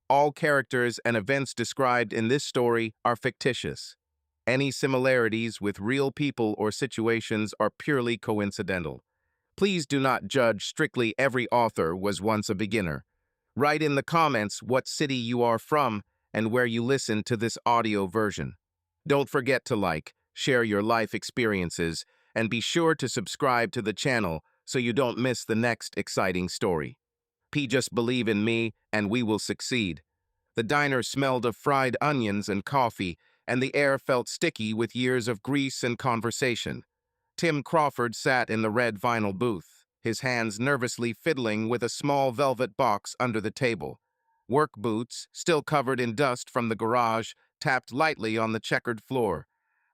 All characters and events described in this story are fictitious. Any similarities with real people or situations are purely coincidental. Please do not judge strictly. Every author was once a beginner. Write in the comments what city you are from and where you listen to this audio version. Don't forget to like, share your life experiences, and be sure to subscribe to the channel so you don't miss the next exciting story. Just believe in me and we will succeed. The diner smelled of fried onions and coffee, and the air felt sticky with years of grease and conversation. Tim Crawford sat in the red vinyl booth, his hands nervously fiddling with a small velvet box under the table. Work boots, still covered in dust from the garage, tapped lightly on the checkered floor.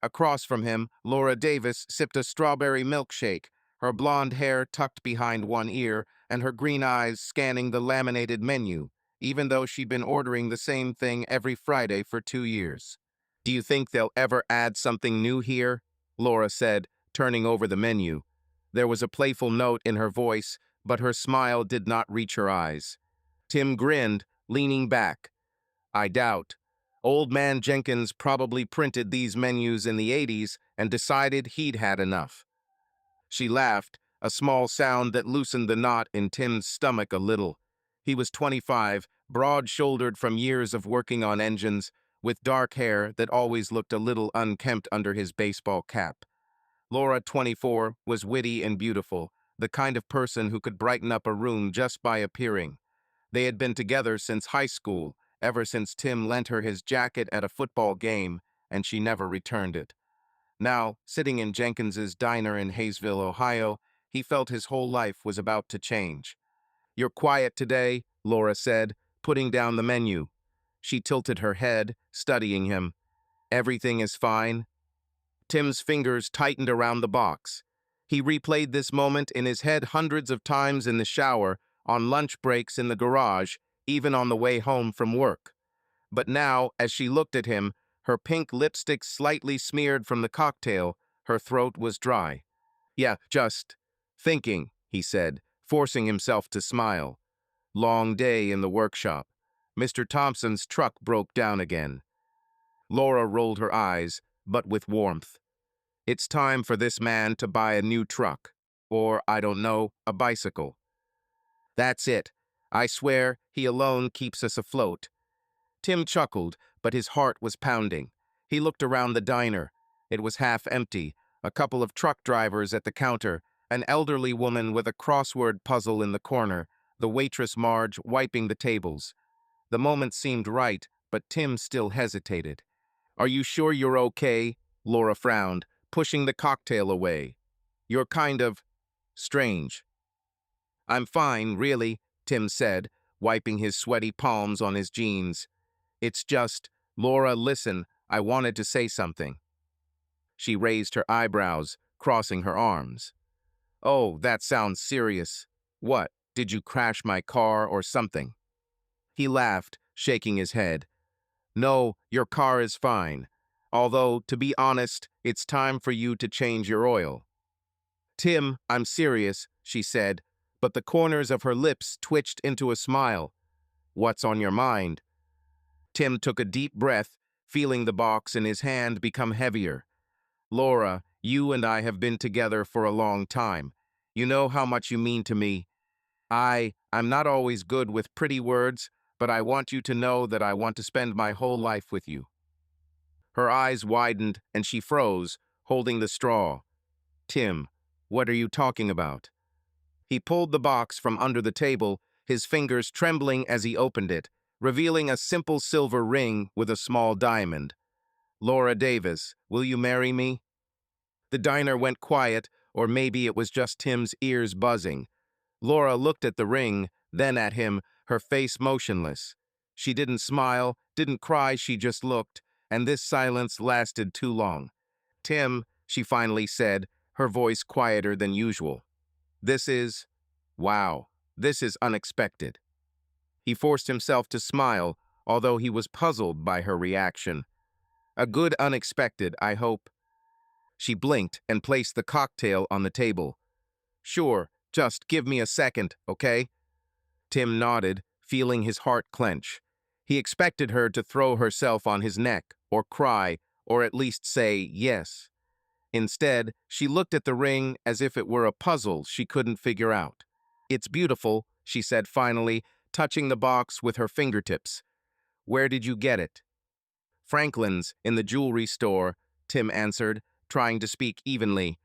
Across from him, Laura Davis sipped a strawberry milkshake, her blonde hair tucked behind one ear and her green eyes scanning the laminated menu, even though she'd been ordering the same thing every Friday for 2 years. "Do you think they'll ever add something new here?" Laura said, turning over the menu. There was a playful note in her voice, but her smile did not reach her eyes. Tim grinned, leaning back. "I doubt. Old man Jenkins probably printed these menus in the 80s and decided he'd had enough." She laughed, a small sound that loosened the knot in Tim's stomach a little. He was 25, broad-shouldered from years of working on engines, with dark hair that always looked a little unkempt under his baseball cap. Laura, 24, was witty and beautiful, the kind of person who could brighten up a room just by appearing. They had been together since high school, ever since Tim lent her his jacket at a football game, and she never returned it. Now, sitting in Jenkins's diner in Hayesville, Ohio, he felt his whole life was about to change. "You're quiet today," Laura said, putting down the menu. She tilted her head, studying him. "Everything is fine?" Tim's fingers tightened around the box. He replayed this moment in his head hundreds of times in the shower, on lunch breaks in the garage, even on the way home from work. But now, as she looked at him, her pink lipstick slightly smeared from the cocktail, her throat was dry. "Yeah, just thinking," he said, forcing himself to smile. "Long day in the workshop. Mr. Thompson's truck broke down again." Laura rolled her eyes, but with warmth. "It's time for this man to buy a new truck. Or, I don't know, a bicycle. That's it. I swear he alone keeps us afloat." Tim chuckled, but his heart was pounding. He looked around the diner. It was half empty, a couple of truck drivers at the counter, an elderly woman with a crossword puzzle in the corner, the waitress Marge wiping the tables. The moment seemed right, but Tim still hesitated. "Are you sure you're okay?" Laura frowned, pushing the cocktail away. "You're kind of strange." "I'm fine, really," Tim said, wiping his sweaty palms on his jeans. "It's just, Laura, listen, I wanted to say something." She raised her eyebrows, crossing her arms. "Oh, that sounds serious. What, did you crash my car or something?" He laughed, shaking his head. "No, your car is fine. Although, to be honest, it's time for you to change your oil." "Tim, I'm serious," she said, but the corners of her lips twitched into a smile. "What's on your mind?" Tim took a deep breath, feeling the box in his hand become heavier. "Laura, you and I have been together for a long time. You know how much you mean to me. I'm not always good with pretty words, but I want you to know that I want to spend my whole life with you." Her eyes widened and she froze, holding the straw. "Tim, what are you talking about?" He pulled the box from under the table, his fingers trembling as he opened it, revealing a simple silver ring with a small diamond. "Laura Davis, will you marry me?" The diner went quiet, or maybe it was just Tim's ears buzzing. Laura looked at the ring, then at him, her face motionless. She didn't smile, didn't cry, she just looked, and this silence lasted too long. "Tim," she finally said, her voice quieter than usual. Wow, this is unexpected." He forced himself to smile, although he was puzzled by her reaction. "A good unexpected, I hope." She blinked and placed the cocktail on the table. "Sure, just give me a second, okay?" Tim nodded, feeling his heart clench. He expected her to throw herself on his neck, or cry, or at least say yes. Instead, she looked at the ring as if it were a puzzle she couldn't figure out. "It's beautiful," she said finally, touching the box with her fingertips. "Where did you get it?" "Franklin's, in the jewelry store," Tim answered, trying to speak evenly.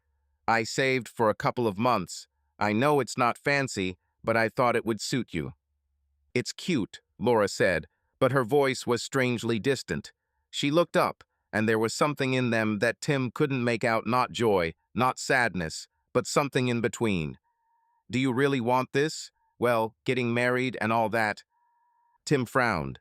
"I saved for a couple of months. I know it's not fancy, but I thought it would suit you." "It's cute," Laura said, but her voice was strangely distant. She looked up, and there was something in them that Tim couldn't make out, not joy, not sadness, but something in between. "Do you really want this? Well, getting married and all that?" Tim frowned.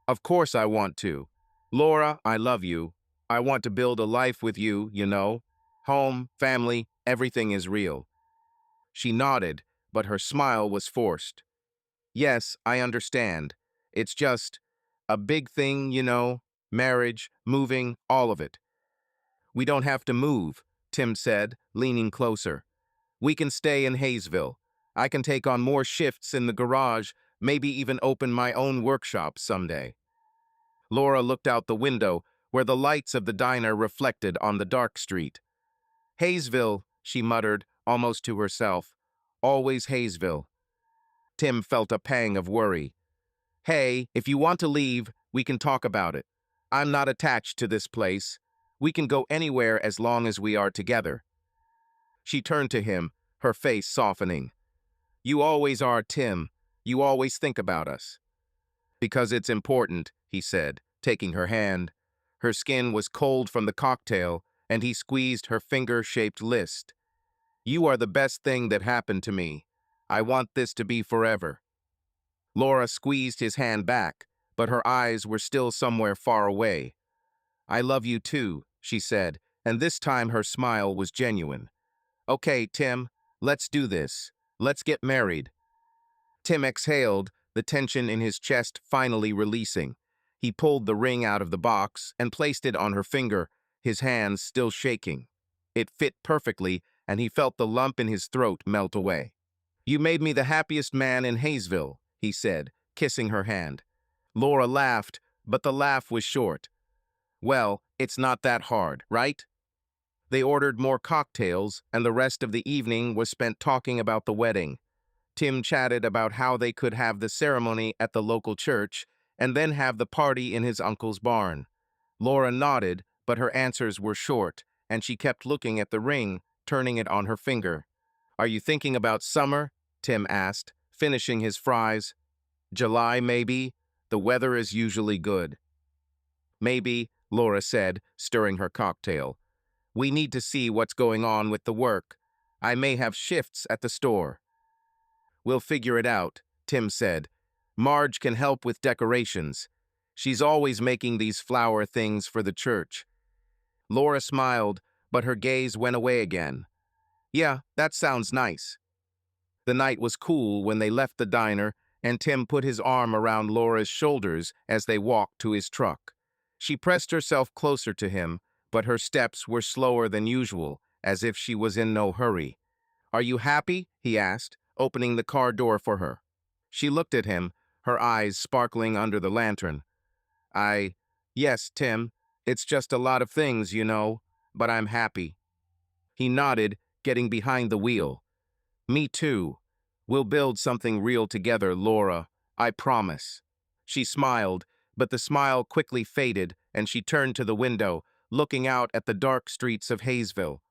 "Of course I want to. Laura, I love you. I want to build a life with you, you know. Home, family, everything is real." She nodded, but her smile was forced. "Yes, I understand. It's just a big thing, you know, marriage, moving, all of it." "We don't have to move," Tim said, leaning closer. "We can stay in Hayesville. I can take on more shifts in the garage, maybe even open my own workshop someday." Laura looked out the window, where the lights of the diner reflected on the dark street. "Hayesville," she muttered, almost to herself. "Always Hayesville." Tim felt a pang of worry. "Hey, if you want to leave, we can talk about it. I'm not attached to this place. We can go anywhere as long as we are together." She turned to him, her face softening. "You always are, Tim. You always think about us." "Because it's important," he said, taking her hand. Her skin was cold from the cocktail, and he squeezed her finger-shaped list. "You are the best thing that happened to me. I want this to be forever." Laura squeezed his hand back, but her eyes were still somewhere far away. "I love you too," she said, and this time her smile was genuine. "Okay, Tim, let's do this. Let's get married." Tim exhaled, the tension in his chest finally releasing. He pulled the ring out of the box and placed it on her finger, his hands still shaking. It fit perfectly, and he felt the lump in his throat melt away. "You made me the happiest man in Hayesville," he said, kissing her hand. Laura laughed, but the laugh was short. "Well, it's not that hard, right?" They ordered more cocktails, and the rest of the evening was spent talking about the wedding. Tim chatted about how they could have the ceremony at the local church and then have the party in his uncle's barn. Laura nodded, but her answers were short, and she kept looking at the ring, turning it on her finger. "Are you thinking about summer?" Tim asked, finishing his fries. "July, maybe? The weather is usually good." "Maybe," Laura said, stirring her cocktail. "We need to see what's going on with the work. I may have shifts at the store." "We'll figure it out," Tim said. "Marge can help with decorations. She's always making these flower things for the church." Laura smiled, but her gaze went away again. "Yeah, that sounds nice." The night was cool when they left the diner, and Tim put his arm around Laura's shoulders as they walked to his truck. She pressed herself closer to him, but her steps were slower than usual, as if she was in no hurry. "Are you happy?" he asked, opening the car door for her. She looked at him, her eyes sparkling under the lantern. Yes, Tim. It's just a lot of things, you know, but I'm happy." He nodded, getting behind the wheel. "Me too. We'll build something real together, Laura. I promise." She smiled, but the smile quickly faded, and she turned to the window, looking out at the dark streets of Hayesville.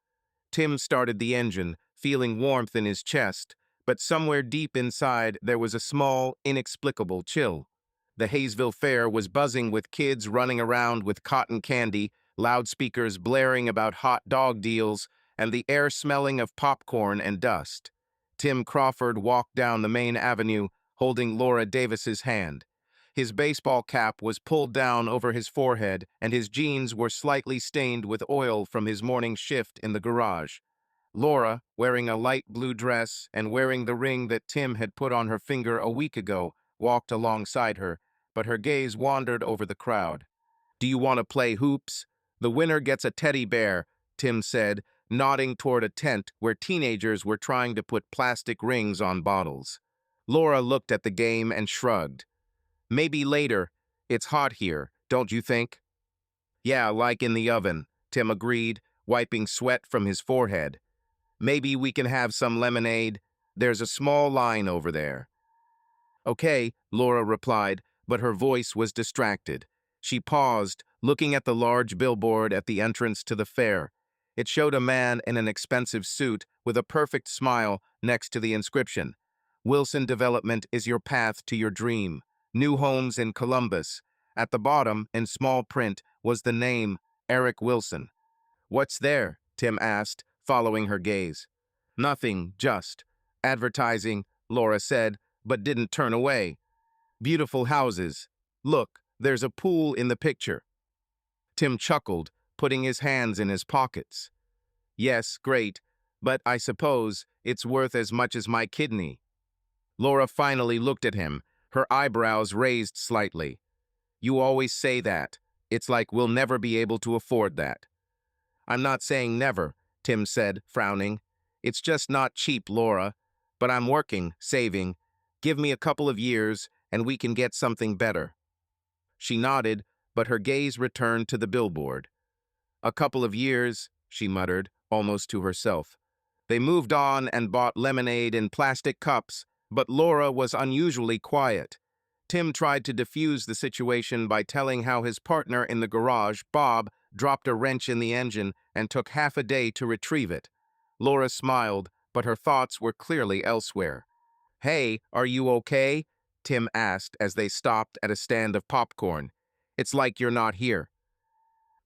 Tim started the engine, feeling warmth in his chest, but somewhere deep inside there was a small, inexplicable chill. The Hayesville Fair was buzzing with kids running around with cotton candy, loudspeakers blaring about hot dog deals, and the air smelling of popcorn and dust. Tim Crawford walked down the main avenue, holding Laura Davis's hand. His baseball cap was pulled down over his forehead, and his jeans were slightly stained with oil from his morning shift in the garage. Laura, wearing a light blue dress and wearing the ring that Tim had put on her finger a week ago, walked alongside her, but her gaze wandered over the crowd. "Do you want to play hoops? The winner gets a teddy bear," Tim said, nodding toward a tent where teenagers were trying to put plastic rings on bottles. Laura looked at the game and shrugged. Maybe later. It's hot here, don't you think? Yeah, like in the oven, Tim agreed, wiping sweat from his forehead. Maybe we can have some lemonade. There's a small line over there. Okay, Laura replied, but her voice was distracted. She paused, looking at the large billboard at the entrance to the fair. It showed a man in an expensive suit with a perfect smile next to the inscription. Wilson Development is your path to your dream. New homes in Columbus. At the bottom, in small print, was the name, Eric Wilson. What's there? Tim asked, following her gaze. Nothing, just advertising, Laura said, but didn't turn away. Beautiful houses. Look, there's a pool in the picture. Tim chuckled, putting his hands in his pockets. Yes, great, but I suppose it's worth as much as my kidney. Laura finally looked at him, her eyebrows raised slightly. You always say that. It's like we'll never be able to afford that. I'm not saying never, Tim said, frowning. It's just not cheap, Laura. But I'm working, saving. Give me a couple of years, and we can get something better. She nodded, but her gaze returned to the billboard. A couple of years, she muttered, almost to herself. They moved on and bought lemonade in plastic cups, but Laura was unusually quiet. Tim tried to diffuse the situation by telling how his partner in the garage, Bob, dropped a wrench in the engine and took half a day to retrieve it. Laura smiled, but her thoughts were clearly elsewhere. Hey, are you okay? Tim asked as they stopped at a stand of popcorn. It's like you're not here.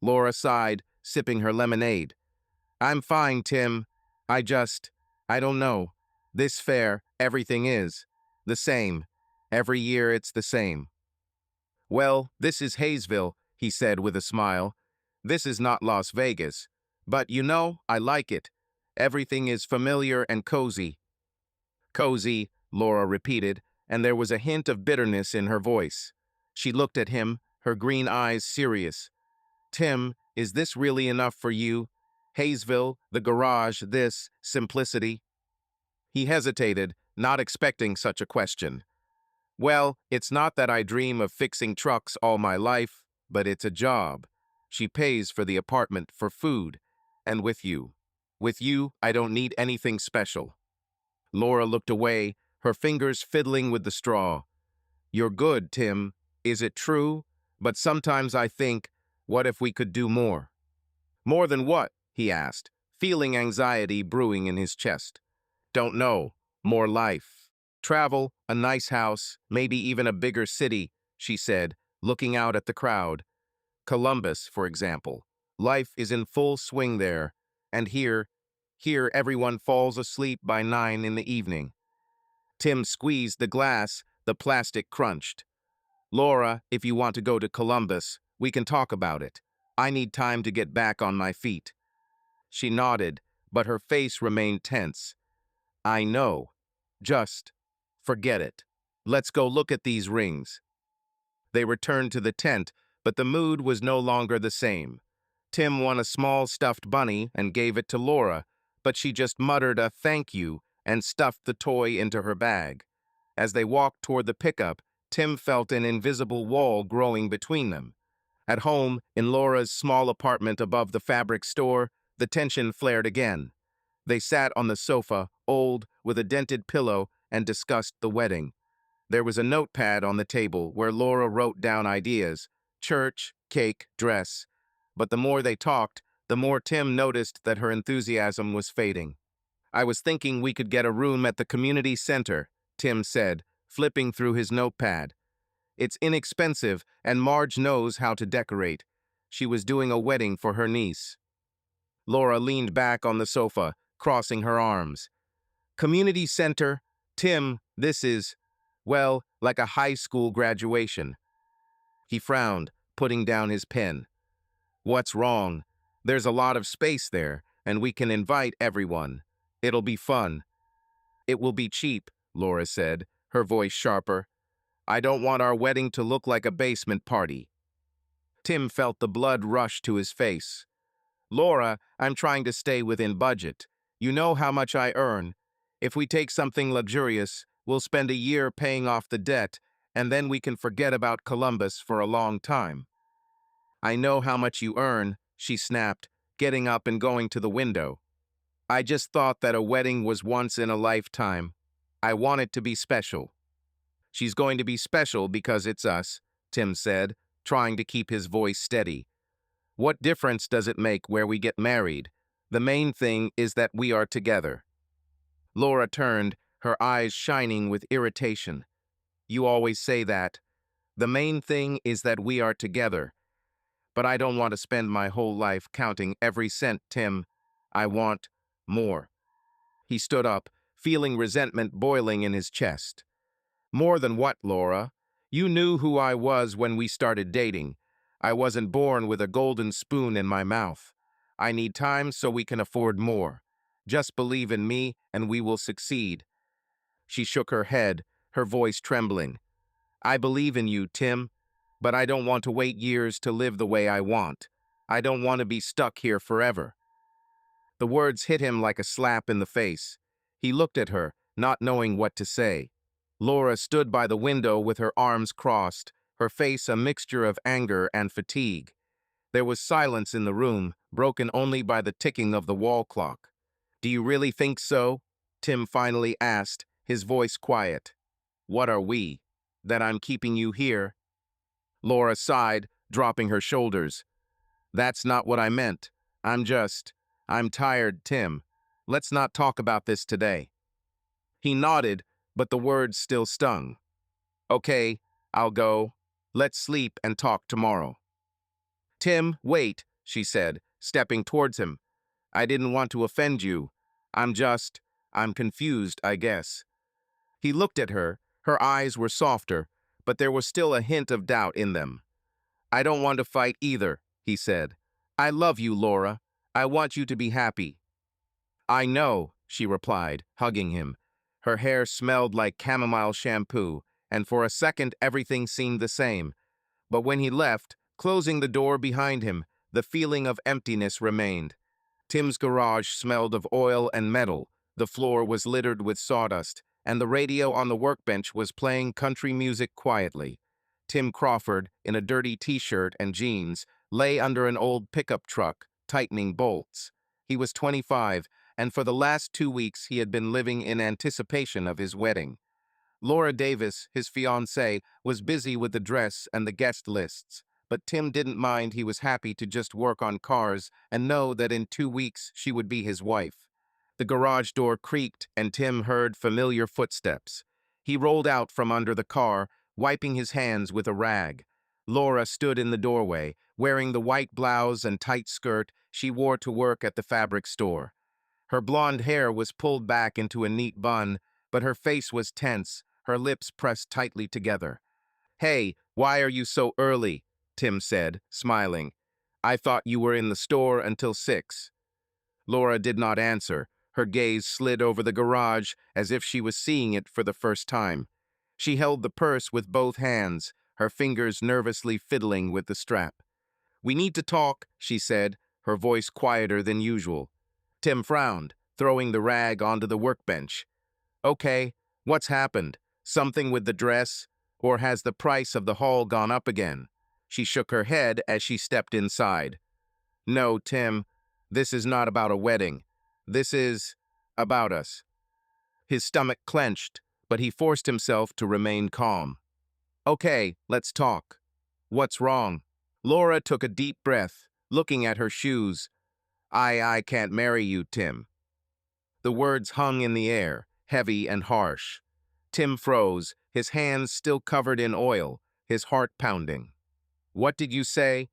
Laura sighed, sipping her lemonade. I'm fine, Tim. I don't know. This fair, everything is the same. Every year it's the same. Well, this is Hayesville, he said with a smile. This is not Las Vegas. But you know, I like it. Everything is familiar and cozy. Cozy, Laura repeated, and there was a hint of bitterness in her voice. She looked at him, her green eyes serious. Tim, is this really enough for you? Hayesville, the garage, this, simplicity? He hesitated, not expecting such a question. Well, it's not that I dream of fixing trucks all my life, but it's a job. She pays for the apartment, for food, and with you. With you, I don't need anything special. Laura looked away, her fingers fiddling with the straw. You're good, Tim. Is it true? But sometimes I think, what if we could do more? More than what? He asked, feeling anxiety brewing in his chest. Don't know. More life. Travel, a nice house, maybe even a bigger city, she said, looking out at the crowd. Columbus, for example. Life is in full swing there, and here everyone falls asleep by 9 in the evening. Tim squeezed the glass, the plastic crunched. Laura, if you want to go to Columbus, we can talk about it. I need time to get back on my feet. She nodded, but her face remained tense. I know. Just forget it. Let's go look at these rings. They returned to the tent, but the mood was no longer the same. Tim won a small stuffed bunny and gave it to Laura, but she just muttered a thank you and stuffed the toy into her bag. As they walked toward the pickup, Tim felt an invisible wall growing between them. At home, in Laura's small apartment above the fabric store, the tension flared again. They sat on the sofa, old, with a dented pillow, and discussed the wedding. There was a notepad on the table where Laura wrote down ideas: church, cake, dress. But the more they talked, the more Tim noticed that her enthusiasm was fading. I was thinking we could get a room at the community center, Tim said, flipping through his notepad. It's inexpensive, and Marge knows how to decorate. She was doing a wedding for her niece. Laura leaned back on the sofa, crossing her arms. Community center? Tim, this is, well, like a high school graduation. He frowned, putting down his pen. What's wrong? There's a lot of space there, and we can invite everyone. It'll be fun. It will be cheap, Laura said, her voice sharper. I don't want our wedding to look like a basement party. Tim felt the blood rush to his face. Laura, I'm trying to stay within budget. You know how much I earn. If we take something luxurious, we'll spend a year paying off the debt, and then we can forget about Columbus for a long time. I know how much you earn, she snapped, getting up and going to the window. I just thought that a wedding was once in a lifetime. I want it to be special. She's going to be special because it's us, Tim said, trying to keep his voice steady. What difference does it make where we get married? The main thing is that we are together. Laura turned, her eyes shining with irritation. You always say that. The main thing is that we are together. But I don't want to spend my whole life counting every cent, Tim. I want more. He stood up, feeling resentment boiling in his chest. More than what, Laura? You knew who I was when we started dating. I wasn't born with a golden spoon in my mouth. I need time so we can afford more. Just believe in me and we will succeed. She shook her head, her voice trembling. I believe in you, Tim, but I don't want to wait years to live the way I want. I don't want to be stuck here forever. The words hit him like a slap in the face. He looked at her, not knowing what to say. Laura stood by the window with her arms crossed, her face a mixture of anger and fatigue. There was silence in the room, broken only by the ticking of the wall clock. Do you really think so? Tim finally asked, his voice quiet. What are we? That I'm keeping you here? Laura sighed, dropping her shoulders. That's not what I meant. I'm tired, Tim. Let's not talk about this today. He nodded, but the words still stung. Okay, I'll go. Let's sleep and talk tomorrow. Tim, wait, she said, stepping towards him. I didn't want to offend you. I'm confused, I guess. He looked at her. Her eyes were softer, but there was still a hint of doubt in them. I don't want to fight either, he said. I love you, Laura. I want you to be happy. I know, she replied, hugging him. Her hair smelled like chamomile shampoo, and for a second everything seemed the same. But when he left, closing the door behind him, the feeling of emptiness remained. Tim's garage smelled of oil and metal, the floor was littered with sawdust, and the radio on the workbench was playing country music quietly. Tim Crawford, in a dirty t-shirt and jeans, lay under an old pickup truck, tightening bolts. He was 25, and for the last 2 weeks he had been living in anticipation of his wedding. Laura Davis, his fiancée, was busy with the dress and the guest lists, but Tim didn't mind. He was happy to just work on cars and know that in 2 weeks she would be his wife. The garage door creaked and Tim heard familiar footsteps. He rolled out from under the car, wiping his hands with a rag. Laura stood in the doorway, wearing the white blouse and tight skirt she wore to work at the fabric store. Her blonde hair was pulled back into a neat bun, but her face was tense, her lips pressed tightly together. Hey, why are you so early? Tim said, smiling. I thought you were in the store until 6. Laura did not answer. Her gaze slid over the garage as if she was seeing it for the first time. She held the purse with both hands, her fingers nervously fiddling with the strap. We need to talk, she said, her voice quieter than usual. Tim frowned, throwing the rag onto the workbench. Okay, what's happened? Something with the dress? Or has the price of the hall gone up again? She shook her head as she stepped inside. No, Tim, this is not about a wedding. This is about us. His stomach clenched, but he forced himself to remain calm. Okay, let's talk. What's wrong? Laura took a deep breath, looking at her shoes. I can't marry you, Tim. The words hung in the air, heavy and harsh. Tim froze, his hands still covered in oil, his heart pounding. What did you say?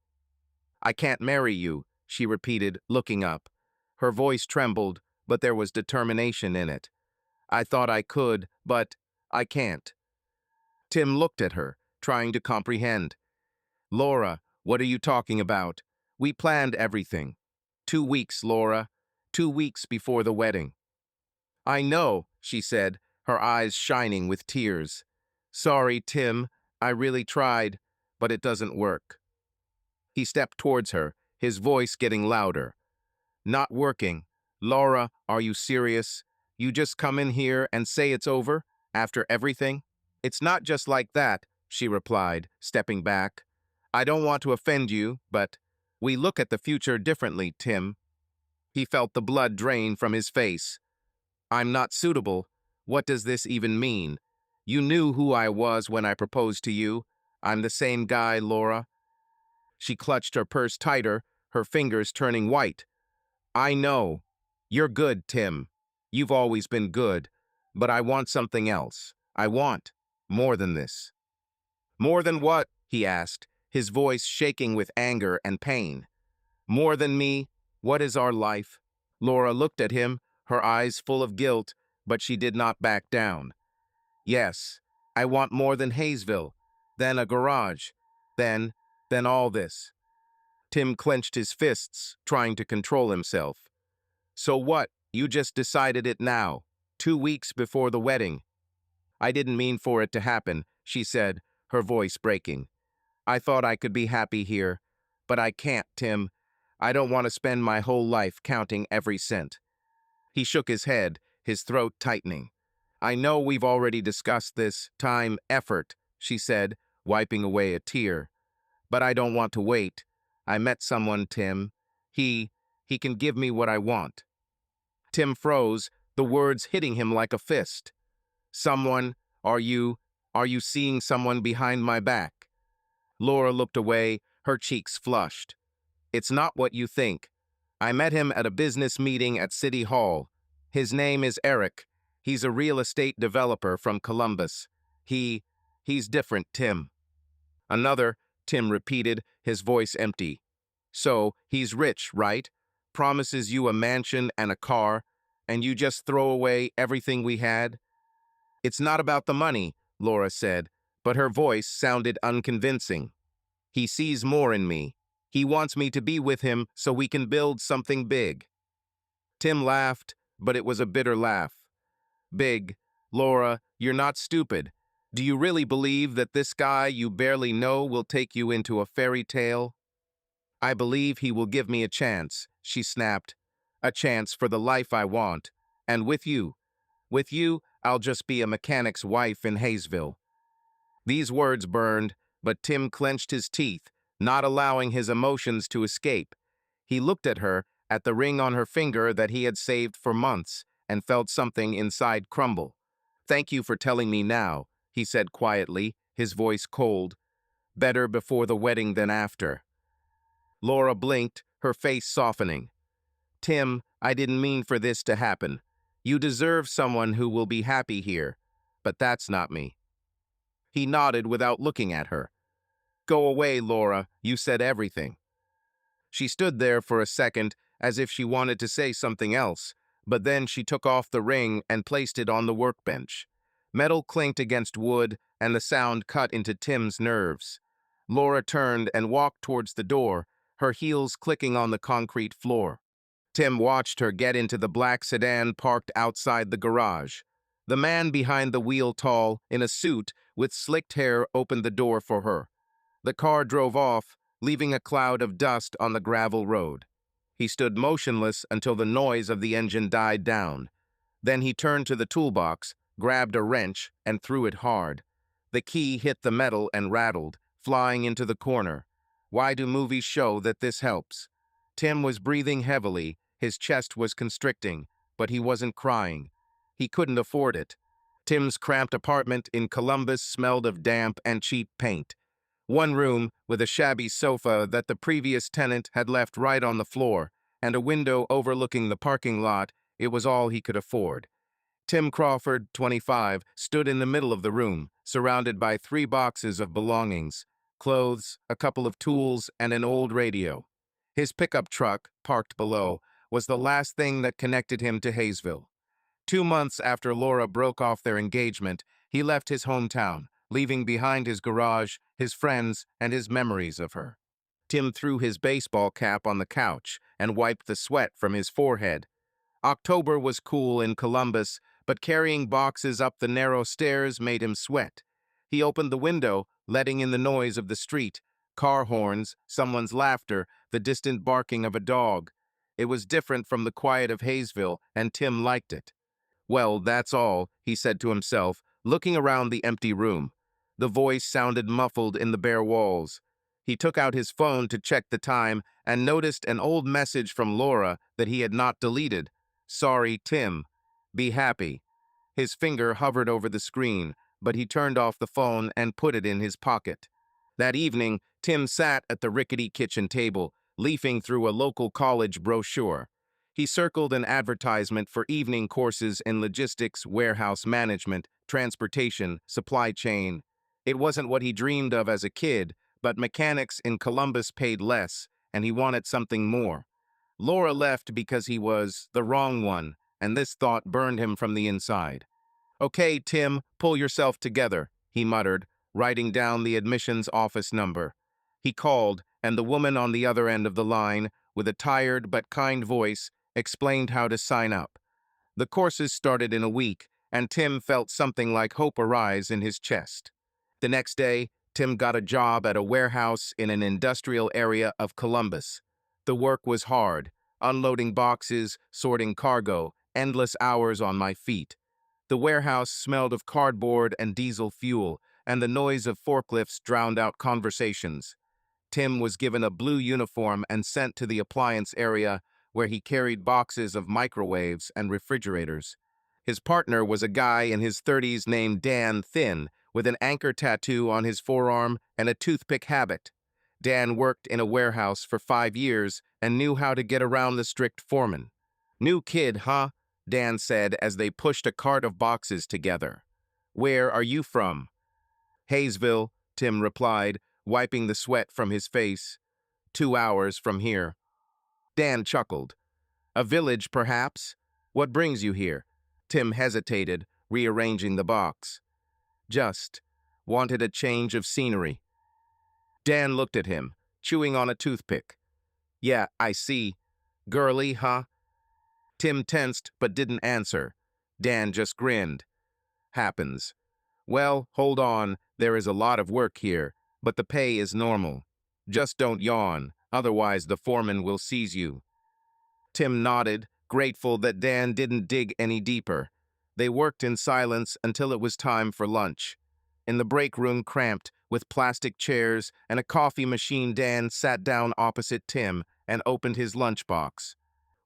I can't marry you, she repeated, looking up. Her voice trembled, but there was determination in it. I thought I could, but I can't. Tim looked at her, trying to comprehend. Laura, what are you talking about? We planned everything. 2 weeks, Laura. 2 weeks before the wedding. I know, she said, her eyes shining with tears. Sorry, Tim, I really tried, but it doesn't work. He stepped towards her, his voice getting louder. Not working. Laura, are you serious? You just come in here and say it's over, after everything? It's not just like that, she replied, stepping back. I don't want to offend you, but we look at the future differently, Tim. He felt the blood drain from his face. I'm not suitable. What does this even mean? You knew who I was when I proposed to you. I'm the same guy, Laura. She clutched her purse tighter, her fingers turning white. I know. You're good, Tim. You've always been good. But I want something else. I want more than this. More than what? He asked, his voice shaking with anger and pain. More than me? What is our life? Laura looked at him, her eyes full of guilt, but she did not back down. Yes, I want more than Hayesville, then a garage, then all this. Tim clenched his fists, trying to control himself. So what? You just decided it now, 2 weeks before the wedding. I didn't mean for it to happen, she said, her voice breaking. I thought I could be happy here, but I can't, Tim. I don't want to spend my whole life counting every cent. He shook his head, his throat tightening. I know we've already discussed this, time, effort, she said, wiping away a tear. But I don't want to wait. I met someone, Tim. He can give me what I want. Tim froze, the words hitting him like a fist. Someone? Are you seeing someone behind my back? Laura looked away, her cheeks flushed. It's not what you think. I met him at a business meeting at City Hall. His name is Eric. He's a real estate developer from Columbus. He's different, Tim. Another, Tim repeated, his voice empty. So, he's rich, right? Promises you a mansion and a car, and you just throw away everything we had? It's not about the money, Laura said, but her voice sounded unconvincing. He sees more in me. He wants me to be with him so we can build something big. Tim laughed, but it was a bitter laugh. Big. Laura, you're not stupid. Do you really believe that this guy you barely know will take you into a fairy tale? I believe he will give me a chance, she snapped. A chance for the life I want. And with you. With you, I'll just be a mechanic's wife in Hayesville. These words burned, but Tim clenched his teeth, not allowing his emotions to escape. He looked at her, at the ring on her finger that he had saved for months, and felt something inside crumble. Thank you for telling me now, he said quietly, his voice cold. Better before the wedding than after. Laura blinked, her face softening. Tim, I didn't mean for this to happen. You deserve someone who will be happy here, but that's not me. He nodded without looking at her. Go away, Laura, you said everything. She stood there for a second, as if she wanted to say something else, but then she took off the ring and placed it on the workbench. Metal clinked against wood, and the sound cut into Tim's nerves. Laura turned and walked towards the door, her heels clicking on the concrete floor. Tim watched her get into the black sedan parked outside the garage. The man behind the wheel, tall, in a suit, with slicked hair, opened the door for her. The car drove off, leaving a cloud of dust on the gravel road. He stood motionless until the noise of the engine died down. Then he turned to the toolbox, grabbed a wrench, and threw it hard. The key hit the metal and rattled, flying into the corner. Why do movies show that this helps? Tim was breathing heavily, his chest was constricting, but he wasn't crying. He couldn't afford it. Tim's cramped apartment in Columbus smelled of damp and cheap paint. One room with a shabby sofa that the previous tenant had left right on the floor, and a window overlooking the parking lot, it was all he could afford. Tim Crawford, 25, stood in the middle of the room, surrounded by 3 boxes of belongings, clothes, a couple of tools, and an old radio. His pickup truck, parked below, was the last thing that connected him to Hayesville. 2 months after Laura broke off their engagement, he left his hometown, leaving behind his garage, his friends, and his memories of her. Tim threw his baseball cap on the couch and wiped the sweat from his forehead. October was cool in Columbus, but carrying boxes up the narrow stairs made him sweat. He opened the window, letting in the noise of the street, car horns, someone's laughter, the distant barking of a dog. It was different from the quiet of Hayesville, and Tim liked it. Well, that's all, he said to himself, looking around the empty room. The voice sounded muffled in the bare walls. He took out his phone to check the time and noticed an old message from Laura that he had not deleted. "Sorry, Tim. Be happy." His finger hovered over the screen, but he turned off the phone and put it in his pocket. That evening, Tim sat at the rickety kitchen table, leafing through a local college brochure. He circled an advertisement for evening courses in logistics, warehouse management, transportation, supply chain. It wasn't what he dreamed of as a kid, but mechanics in Columbus paid less, and he wanted something more. Laura left because he was the wrong one, and this thought burned him from the inside. "Okay, Tim, pull yourself together," he muttered, writing down the admissions office number. He called, and the woman on the other end of the line, with a tired but kind voice, explained how to sign up. The courses started in a week, and Tim felt something like hope arise in his chest. The next day, Tim got a job at a warehouse in an industrial area of Columbus. The work was hard, unloading boxes, sorting cargo, endless hours on my feet. The warehouse smelled of cardboard and diesel fuel, and the noise of forklifts drowned out conversations. Tim was given a blue uniform and sent to the appliance area, where he carried boxes of microwaves and refrigerators. His partner was a guy in his 30s named Dan Thin, with an anchor tattoo on his forearm and a toothpick habit. Dan worked in a warehouse for 5 years and knew how to get around the strict foreman. "New kid, huh?" Dan said as they pushed a cart of boxes together. "Where are you from?" "Hayesville," Tim replied, wiping the sweat from his face. "2 hours from here." Dan chuckled. "A village, perhaps? What brings you here?" Tim hesitated, rearranging the box. "Just wanted a change of scenery." Dan looked at him, chewing on a toothpick. "Yeah, I see. Girly, huh?" Tim tensed but didn't answer. Dan just grinned. "Happens. Well, hold on, there is a lot of work here, but the pay is normal. Just don't yawn, otherwise the foreman will seize you." Tim nodded, grateful that Dan didn't dig any deeper. They worked in silence until it was time for lunch. In the break room cramped, with plastic chairs and a coffee machine, Dan sat down opposite Tim and opened his lunchbox.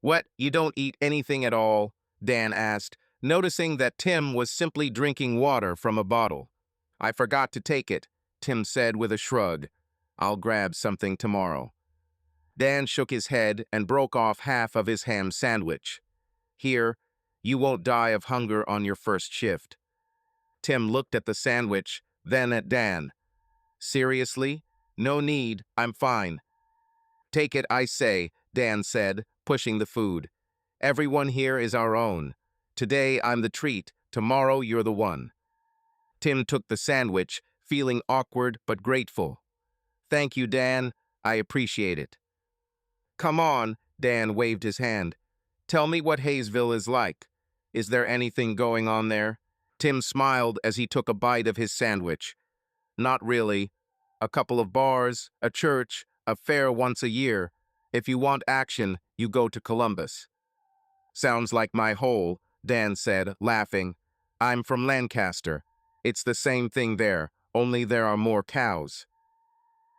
"What, you don't eat anything at all?" Dan asked, noticing that Tim was simply drinking water from a bottle. "I forgot to take it," Tim said with a shrug. "I'll grab something tomorrow." Dan shook his head and broke off half of his ham sandwich. "Here, you won't die of hunger on your first shift." Tim looked at the sandwich, then at Dan. "Seriously? No need, I'm fine." "Take it, I say," Dan said, pushing the food. "Everyone here is our own. Today I'm the treat, tomorrow you're the one." Tim took the sandwich, feeling awkward but grateful. "Thank you, Dan. I appreciate it." "Come on," Dan waved his hand. "Tell me what Hayesville is like. Is there anything going on there?" Tim smiled as he took a bite of his sandwich. "Not really. A couple of bars, a church, a fair once a year. If you want action, you go to Columbus." "Sounds like my hole," Dan said, laughing. "I'm from Lancaster. It's the same thing there, only there are more cows."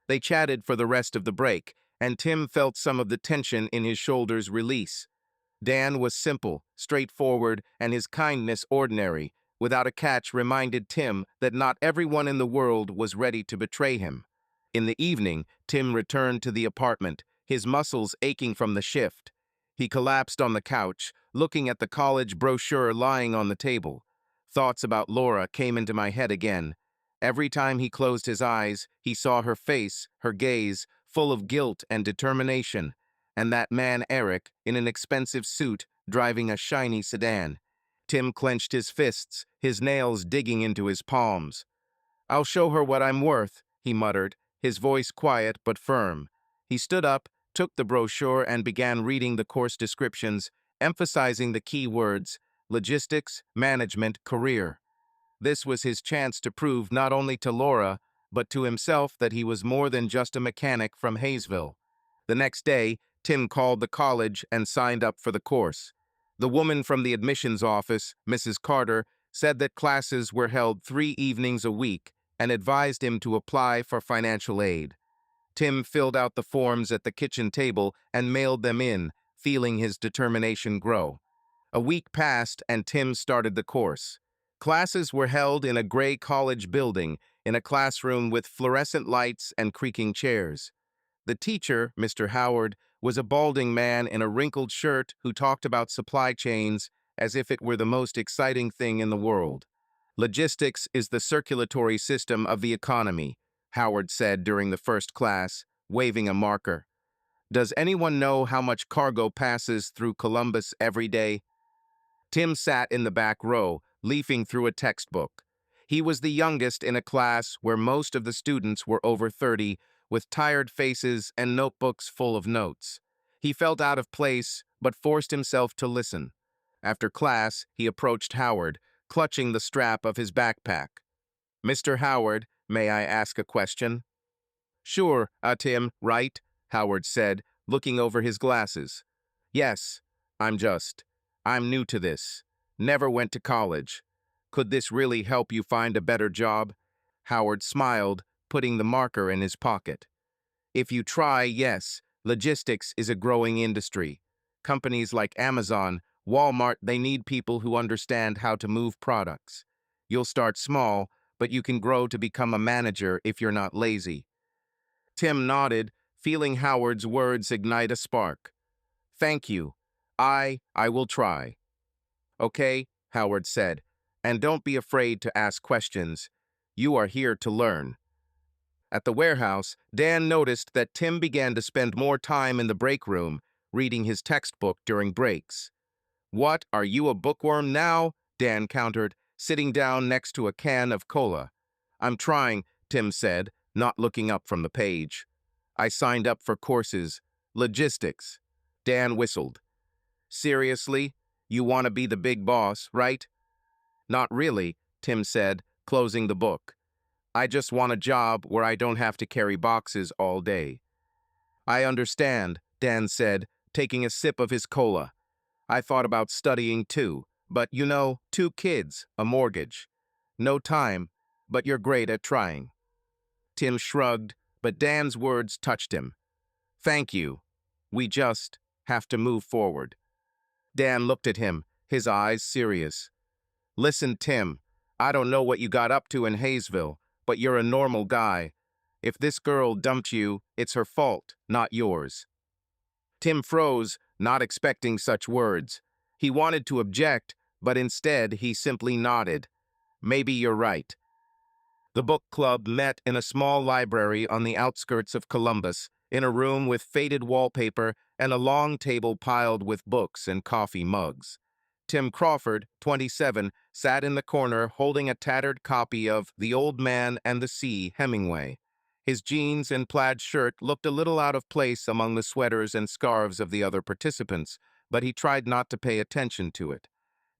They chatted for the rest of the break, and Tim felt some of the tension in his shoulders release. Dan was simple, straightforward, and his kindness ordinary, without a catch, reminded Tim that not everyone in the world was ready to betray him. In the evening, Tim returned to the apartment, his muscles aching from the shift. He collapsed on the couch, looking at the college brochure lying on the table. Thoughts about Laura came into my head again. Every time he closed his eyes, he saw her face, her gaze, full of guilt and determination, and that man Eric, in an expensive suit, driving a shiny sedan. Tim clenched his fists, his nails digging into his palms. "I'll show her what I'm worth," he muttered, his voice quiet but firm. He stood up, took the brochure, and began reading the course descriptions, emphasizing the key words: logistics, management, career. This was his chance to prove not only to Laura, but to himself that he was more than just a mechanic from Hayesville. The next day, Tim called the college and signed up for the course. The woman from the admissions office, Mrs. Carter, said that classes were held 3 evenings a week, and advised him to apply for financial aid. Tim filled out the forms at the kitchen table and mailed them in, feeling his determination grow. A week passed and Tim started the course. Classes were held in a gray college building, in a classroom with fluorescent lights and creaking chairs. The teacher, Mr. Howard, was a balding man in a wrinkled shirt who talked about supply chains as if it were the most exciting thing in the world. Logistics is the circulatory system of the economy, Howard said during the first class, waving a marker. Does anyone know how much cargo passes through Columbus every day? Tim sat in the back row, leafing through a textbook. He was the youngest in a class where most of the students were over 30, with tired faces and notebooks full of notes. He felt out of place, but forced himself to listen. After class, he approached Howard, clutching the strap of his backpack. "Mr. Howard, may I ask a question?" "Sure, Tim, right?" Howard said, looking over his glasses. "Yes, I'm new to this. Never went to college. Could this really help you find a better job?" Howard smiled, putting the marker in his pocket. "If you try, yes. Logistics is a growing industry. Companies like Amazon, Walmart, they need people who understand how to move products. You'll start small, but you can grow to become a manager if you're not lazy." Tim nodded, feeling Howard's words ignite a spark. "Thank you. I will try." "Okay," Howard said, "and don't be afraid to ask questions. You are here to learn." At the warehouse, Dan noticed that Tim began to spend more time in the break room, reading his textbook during breaks. "What, are you a bookworm now?" Dan countered, sitting down next to a can of cola. "I'm trying," Tim said, not looking up from the page. "I signed up for courses. Logistics." Dan whistled. "Seriously? You want to be the big boss, right?" "Not really," Tim said, closing the book. "I just want a job where I don't have to carry boxes all day." "I understand," Dan said, taking a sip of his cola. "I thought about studying too, but you know, 2 kids, a mortgage. No time, but you're great at trying." Tim shrugged, but Dan's words touched him. "Thank you. We just have to move forward." Dan looked at him, his eyes serious. "Listen, Tim, I don't know what you got up to in Hayesville, but you're a normal guy. If this girl dumped you, it's her fault, not yours." Tim froze, not expecting such words. He wanted to object, but instead he simply nodded. "Maybe you're right." The book club met in a small library on the outskirts of Columbus, in a room with faded wallpaper and a long table piled with books and coffee mugs. Tim Crawford, 27, sat in the corner holding a tattered copy of The Old Man and the Sea, Hemingway. His jeans and plaid shirt looked a little out of place among the sweaters and scarves of the other participants, but he tried not to pay attention to it.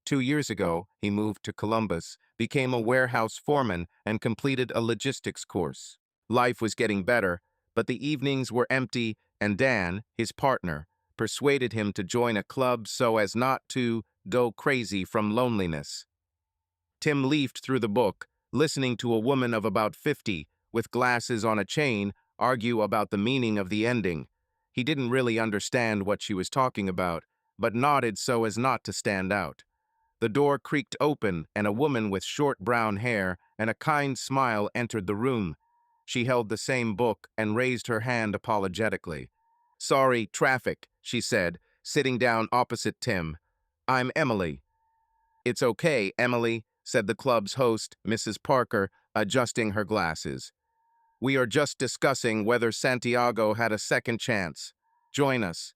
2 years ago, he moved to Columbus, became a warehouse foreman, and completed a logistics course. Life was getting better, but the evenings were empty, and Dan, his partner, persuaded him to join a club so as not to go crazy from loneliness. Tim leafed through the book, listening to a woman of about 50, with glasses on a chain, argue about the meaning of the ending. He didn't really understand what she was talking about, but nodded so as not to stand out. The door creaked open, and a woman with short brown hair and a kind smile entered the room. She held the same book and raised her hand apologetically. "Sorry, traffic," she said, sitting down opposite Tim. "I'm Emily." "It's okay, Emily," said the club's host, Mrs. Parker, adjusting her glasses. "We are just discussing whether Santiago had a second chance. Join us."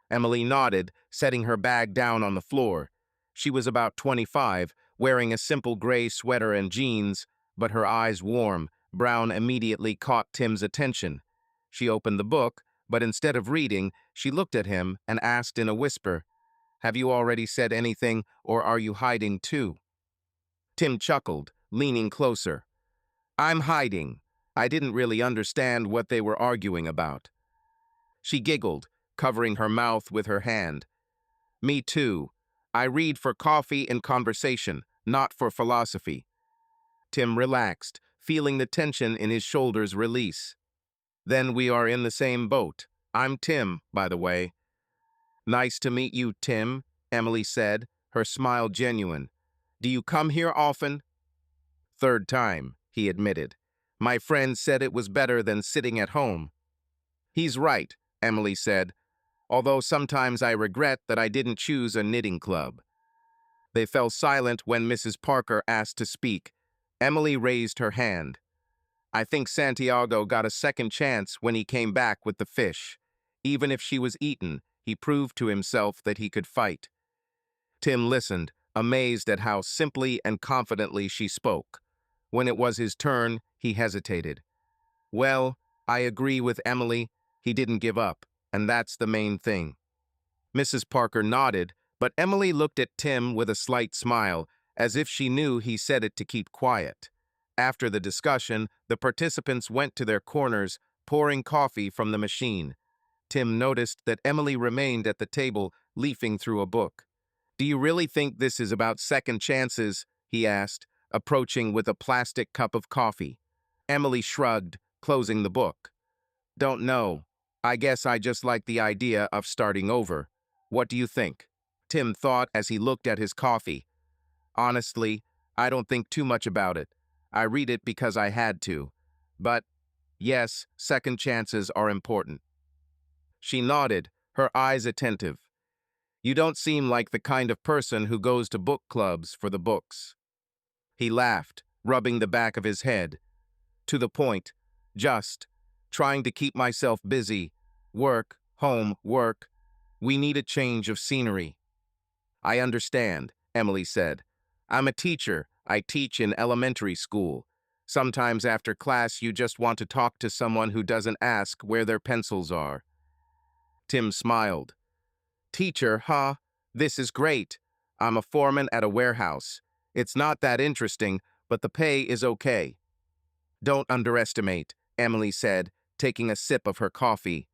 Emily nodded, setting her bag down on the floor. She was about 25, wearing a simple gray sweater and jeans, but her eyes warm. Brown immediately caught Tim's attention. She opened the book, but instead of reading, she looked at him and asked in a whisper, "Have you already said anything, or are you hiding too?" Tim chuckled, leaning closer. "I'm hiding. I didn't really understand what they were arguing about." She giggled, covering her mouth with her hand. "Me too. I read for coffee and conversation, not for philosophy." Tim relaxed, feeling the tension in his shoulders release. Then we are in the same boat. I'm Tim, by the way. Nice to meet you, Tim, Emily said, her smile genuine. Do you come here often? Third time, he admitted. My friend said it was better than sitting at home. He's right, Emily said, although sometimes I regret that I didn't choose a knitting club. They fell silent when Mrs. Parker asked to speak. Emily raised her hand. I think Santiago got a second chance when he came back with the fish. Even if she was eaten, he proved to himself that he could fight. Tim listened, amazed at how simply and confidently she spoke. When it was his turn, he hesitated. Well, I agree with Emily. He didn't give up, and that's the main thing. Mrs. Parker nodded, but Emily looked at Tim with a slight smile, as if she knew he said it to keep quiet. After the discussion, the participants went to their corners, pouring coffee from the machine. Tim noticed that Emily remained at the table, leafing through a book. Do you really think this is about second chances? He asked, approaching with a plastic cup of coffee. Emily shrugged, closing the book. Don't know. I guess I just like the idea of starting over. What do you think? Tim thought as he looked at his coffee. Honestly, I don't think too much about it. I read it because I had to. But, yes, second chances are important. She nodded, her eyes attentive. You don't seem like the kind of person who goes to book clubs for the books. He laughed, rubbing the back of his head. To the point, just trying to keep myself busy. Work, home, work. We need a change of scenery. I understand, Emily said. I'm a teacher. I teach in elementary school. Sometimes after class you just want to talk to someone who doesn't ask where their pencils are. Tim smiled. Teacher, huh? This is great. I'm a foreman at a warehouse. It's not that interesting, but the pay is okay. Don't underestimate, Emily said, taking a sip of her coffee.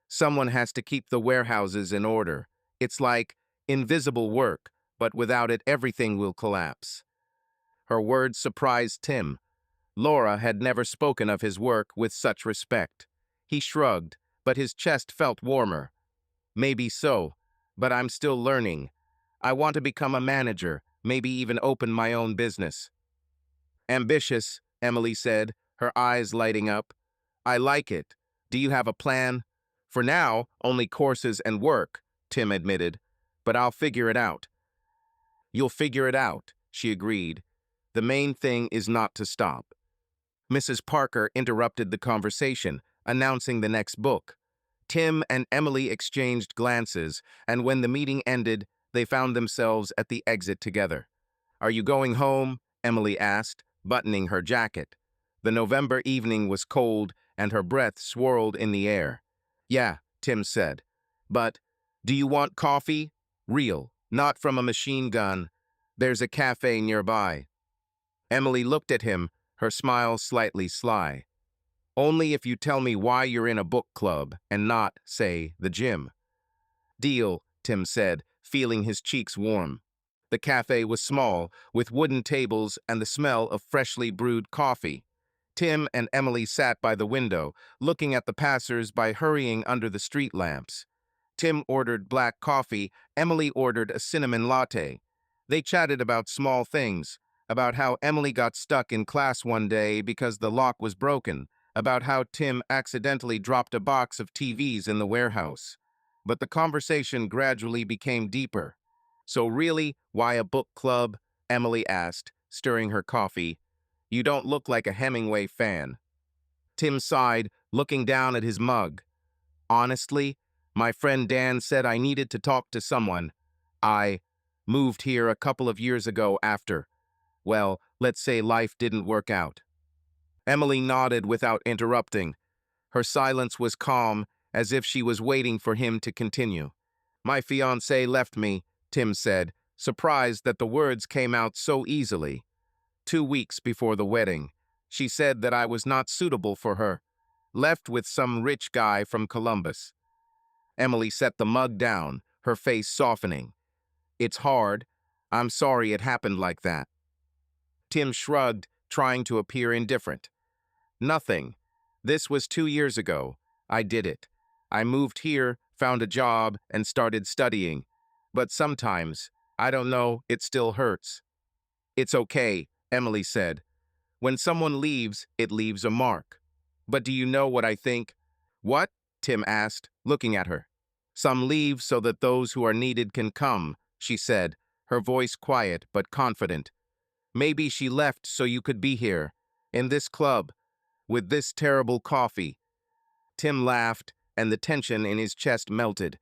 Someone has to keep the warehouses in order. It's like invisible work, but without it everything will collapse. Her words surprised Tim. Laura had never spoken of his work with such respect. He shrugged, but his chest felt warmer. Maybe so, but I'm still learning. I want to become a manager, maybe even open my own business. Ambitious, Emily said, her eyes lighting up. I like it. Do you have a plan? For now, only courses and work, Tim admitted, but I'll figure it out. You'll figure it out, she agreed. The main thing is not to stop. Mrs. Parker interrupted the conversation, announcing the next book. Tim and Emily exchanged glances, and when the meeting ended, they found themselves at the exit together. Are you going home? Emily asked, buttoning her jacket. The November evening was cold, and her breath swirled in the air. Yeah, Tim said. But, do you want coffee? Real, not from a machine gun. There's a cafe nearby. Emily looked at him, her smile slightly sly. Only if you tell me why you're in a book club and not, say, the gym. Deal, Tim said, feeling his cheeks warm. The cafe was small, with wooden tables and the smell of freshly brewed coffee. Tim and Emily sat by the window, looking at the passers-by hurrying under the street lamps. Tim ordered black coffee, Emily ordered a cinnamon latte. They chatted about small things, about how Emily got stuck in class one day because the lock was broken, about how Tim accidentally dropped a box of TVs in the warehouse. But the conversation gradually became deeper. So really, why a book club? Emily asked, stirring her coffee. You don't look like a Hemingway fan. Tim sighed, looking down at his mug. Honestly, my friend Dan said I needed to talk to someone. I moved here a couple of years ago after, well, let's say life didn't work out. Emily nodded without interrupting. Her silence was calm, as if she was waiting for him to continue. My fiancée left me, Tim said, surprised that the words came out so easily. 2 weeks before the wedding, she said that I was not suitable for her, left with some rich guy from Columbus. Emily set the mug down, her face softening. It's hard. I'm sorry it happened like that. Tim shrugged, trying to appear indifferent. Nothing. This was 2 years ago. I did it. I moved here, found a job, and started studying. But sometimes, I don't know, it still hurts. It's okay, Emily said. When someone leaves, it leaves a mark. But do you know what I think? What? Tim asked, looking at her. Some leave so that those who are needed can come, she said, her voice quiet but confident. Maybe she left so you could be here, in this club, with this terrible coffee. Tim laughed, and the tension in his chest melted.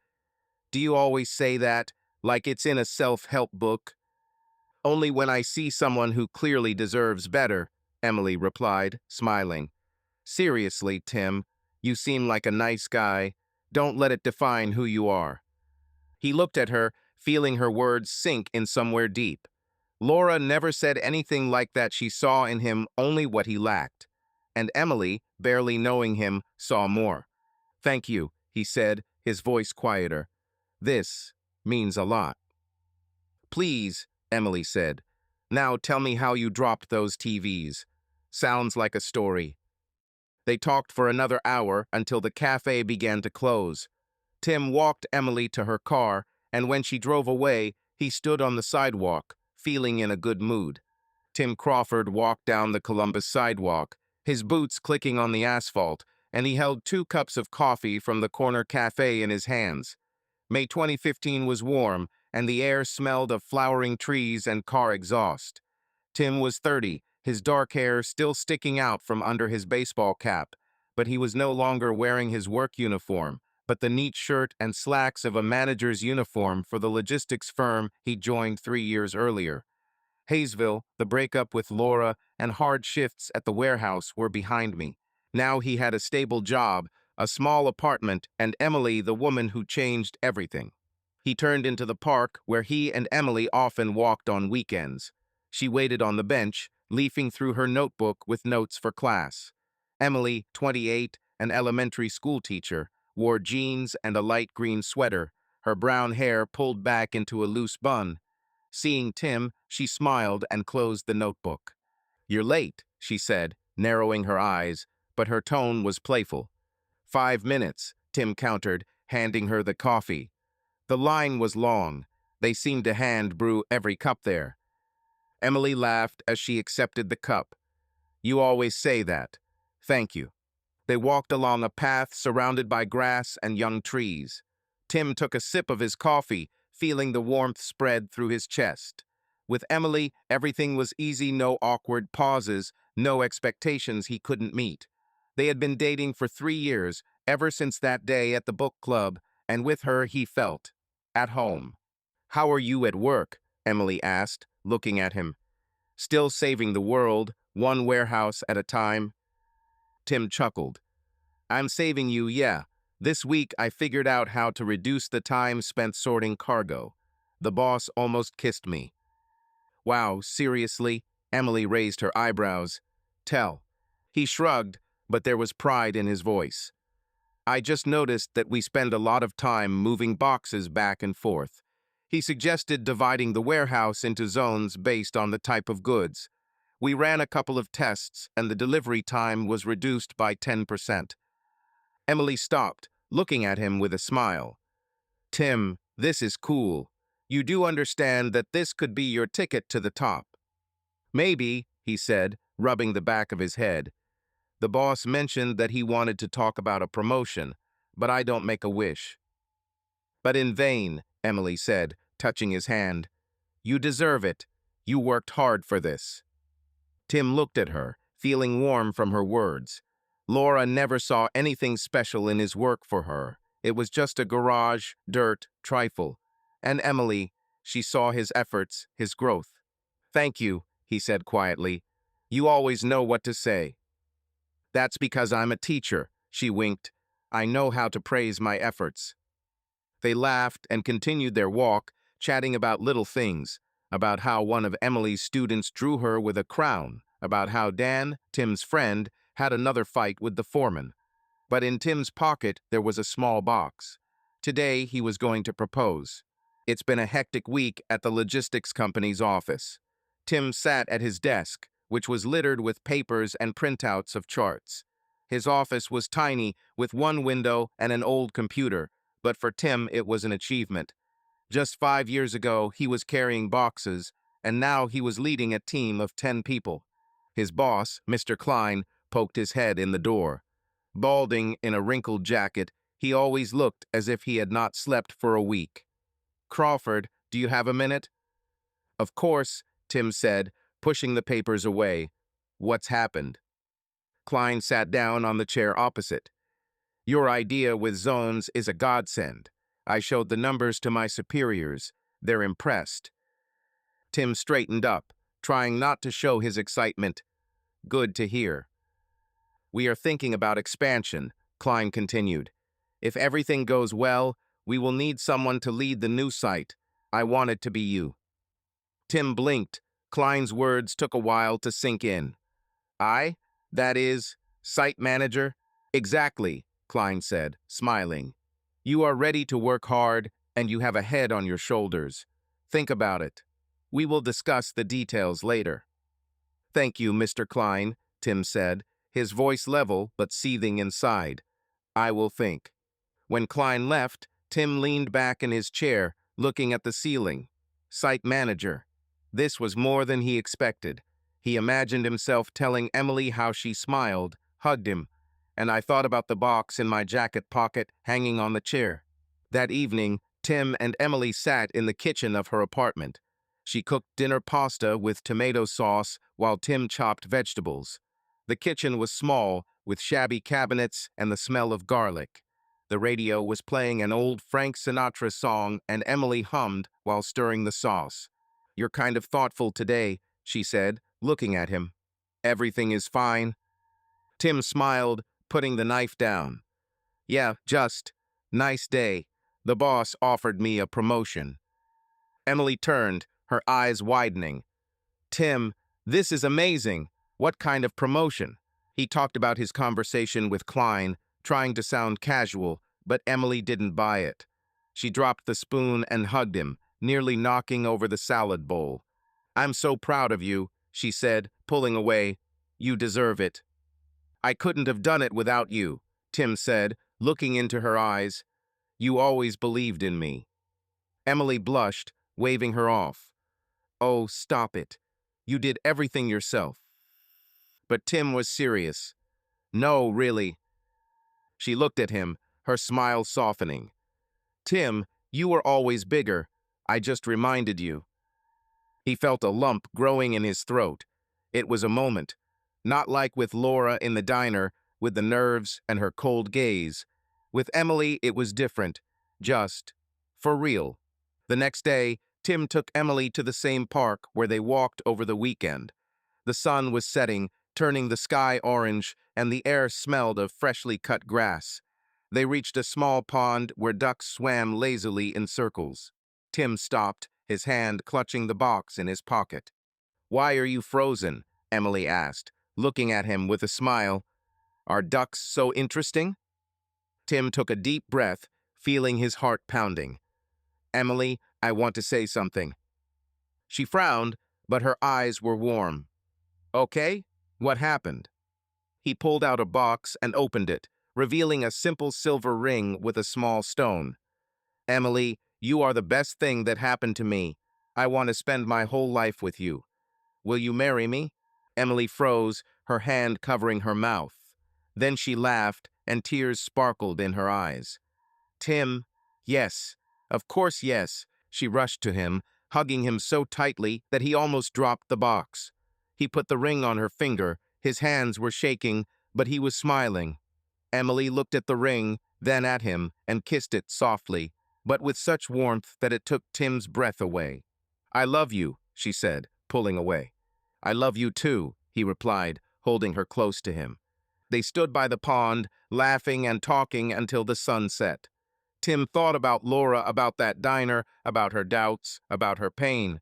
Do you always say that, like it's in a self-help book? Only when I see someone who clearly deserves better, Emily replied, smiling. Seriously, Tim, you seem like a nice guy. Don't let it define who you are. He looked at her, feeling her words sink in somewhere deep. Laura never said anything like that. She saw in him only what he lacked. And Emily, barely knowing him, saw more. Thank you, he said, his voice quieter. This means a lot. Please, Emily said. Now tell me how you dropped those TVs. Sounds like a story. They talked for another hour until the cafe began to close. Tim walked Emily to her car, and when she drove away, he stood on the sidewalk, feeling in a good mood. Tim Crawford walked down the Columbus sidewalk, his boots clicking on the asphalt, and he held 2 cups of coffee from the corner cafe in his hands. May 2015 was warm, and the air smelled of flowering trees and car exhaust. Tim was 30, his dark hair still sticking out from under his baseball cap, but he was no longer wearing his work uniform, but the neat shirt and slacks of a manager's uniform for the logistics firm he joined 3 years earlier. Hayesville, the breakup with Laura, and hard shifts at the warehouse were behind me. Now he had a stable job, a small apartment, and Emily, the woman who changed everything. He turned into the park where he and Emily often walked on weekends. She waited on the bench, leafing through her notebook with notes for class. Emily, 28, an elementary school teacher, wore jeans and a light green sweater, her brown hair pulled back into a loose bun. Seeing Tim, she smiled and closed the notebook. You're late, she said, narrowing her eyes, but her tone was playful. 5 minutes, Tim countered, handing her the coffee. The line was long. They seemed to hand brew every cup there. Emily laughed as she accepted the cup. You always say that. Thank you. They walked along a path surrounded by grass and young trees. Tim took a sip of his coffee, feeling the warmth spread through his chest. With Emily, everything was easy, no awkward pauses, no expectations he couldn't meet. They had been dating for 3 years, ever since that day at the book club, and with her he felt at home. How are you at work? Emily asked, looking at him. Still saving the world, one warehouse at a time? Tim chuckled. I'm saving you, yeah. This week I figured out how to reduce the time spent sorting cargo. The boss almost kissed me. Wow, seriously? Emily raised her eyebrows. Tell. He shrugged, but there was pride in his voice. I just noticed that we spend a lot of time moving boxes back and forth. He suggested dividing the warehouse into zones based on the type of goods. We ran a couple of tests, and the delivery time was reduced by 10%. Emily stopped, looking at him with a smile. Tim, this is cool. You do understand that this could be your ticket to the top. Maybe, he said, rubbing the back of his head. The boss mentioned that he wanted to talk about a promotion, but I don't make a wish. But in vain, Emily said, touching his hand. You deserve it. You worked hard for this. Tim looked at her, feeling warm from her words. Laura never saw anything special in his work for her. It was just a garage, dirt, trifle. And Emily, she saw his efforts, his growth. Thank you, he said quietly. You always know what to say. That's because I'm a teacher, she winked. I know how to praise my efforts. They laughed and continued their walk, chatting about little things, about how one of Emily's students drew her with a crown, about how Dan, Tim's friend, had another fight with the foreman. But in Tim's pocket there was a small box. Today he was going to propose. It's been a hectic week at the logistics company's office. Tim sat at his desk, which was littered with papers and printouts of charts. His office was tiny, with one window and an old computer, but for Tim it was an achievement. Just 5 years ago, he was carrying boxes, and now he was leading a team of 10 people. His boss, Mr. Klein, poked his head in the door. Balding in a wrinkled jacket, he always looked as if he had not slept for a week. "Crawford, do you have a minute?" "Of course," Tim said, pushing the papers away. "What's happened?" Klein sat down on the chair opposite. "Your idea with zones is a godsend. I showed the numbers to my superiors. They're impressed." Tim straightened up, trying not to show his excitement. "Good to hear." "We are thinking about expansion," Klein continued. "If everything goes well, we will need someone to lead the new site. I want it to be you." Tim blinked. Klein's words took a while to sink in. "I? That is, site manager?" "Exactly," Klein said, smiling. "You are ready to work hard, and you have a head on your shoulders. Think about it. We will discuss the details later." "Thank you, Mr. Klein," Tim said, his voice level but seething inside. "I will think." When Klein left, Tim leaned back in his chair, looking at the ceiling. Site manager. This was more than he expected. He imagined himself telling Emily how she smiled, hugged him, and I thought about the box in my jacket pocket hanging on the chair. That evening, Tim and Emily sat in the kitchen of her apartment. She cooked dinner pasta with tomato sauce while Tim chopped vegetables. The kitchen was small, with shabby cabinets and the smell of garlic. The radio was playing an old Frank Sinatra song, and Emily hummed while stirring the sauce. "You're kind of thoughtful today," she said, looking at him. "Everything is fine?" Tim smiled, putting the knife down. "Yeah, just. Nice day. The boss offered me a promotion." Emily turned, her eyes widening. "Tim, this is amazing. What kind of promotion?" He talked about his conversation with Klein, trying to sound casual, but Emily didn't buy it. She dropped the spoon and hugged him, nearly knocking over the salad bowl. "I'm so proud of you," she said, pulling away. "You deserve it." "I couldn't have done it without you," Tim said, looking into her eyes. "You always believed in me." Emily blushed, waving her off. "Oh, stop it. You did everything yourself." But Tim was serious. "No, really." She looked at him, her smile softening. "Tim, you were always bigger. I just reminded you." He felt a lump growing in his throat. It was a moment. Not like with Laura in the diner, with the nerves and her cold gaze. With Emily, it was different. Just for real. The next day, Tim took Emily to the same park where they walked over the weekend. The sun was setting, turning the sky orange, and the air smelled of freshly cut grass. They reached a small pond where ducks swam lazily in circles. Tim stopped, his hand clutching the box in his pocket. "Why are you frozen?" Emily asked, looking at him with a smile. "Are ducks so interesting?" Tim took a deep breath, feeling his heart pounding. "Emily, I want to say something." She frowned, but her eyes were warm. "Okay, what happened?" He pulled out a box and opened it, revealing a simple silver ring with a small stone. "Emily, you are the best thing that happened to me. I want to spend my whole life with you. Will you marry me?" Emily froze, her hand covering her mouth. Then she laughed, and tears sparkled in her eyes. "Tim, yes, of course yes." She rushed to him, hugging him so tightly that he almost dropped the box. He put the ring on her finger. His hands were shaking, but he was smiling. Emily looked at the ring, then at him, and kissed it softly, but with such warmth that it took Tim's breath away. "I love you," she said, pulling away. "I love you too," he replied, holding her close to him. They stood by the pond, laughing and talking until the sun set. Tim thought about Laura, about that diner, about her doubts, about her pain.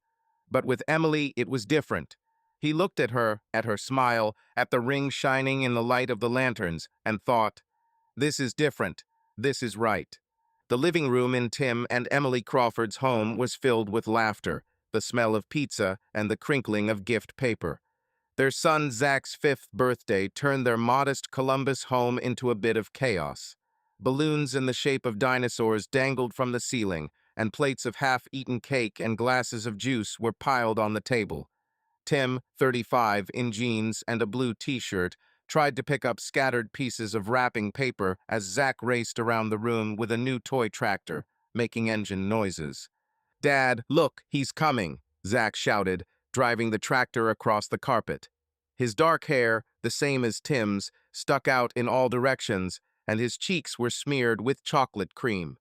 But with Emily, it was different. He looked at her smile, at the ring shining in the light of the lanterns, and thought, "This is different. This is right." The living room in Tim and Emily Crawford's home was filled with laughter, the smell of pizza, and the crinkling of gift paper. Their son Zach's fifth birthday turned their modest Columbus home into a bit of chaos. Balloons in the shape of dinosaurs dangled from the ceiling, and plates of half-eaten cake and glasses of juice were piled on the table. Tim, 35, in jeans and a blue t-shirt, tried to pick up scattered pieces of wrapping paper as Zach raced around the room with a new toy tractor, making engine noises. "Dad, look, he's coming," Zach shouted, driving the tractor across the carpet. His dark hair, the same as Tim's, stuck out in all directions, and his cheeks were smeared with chocolate cream.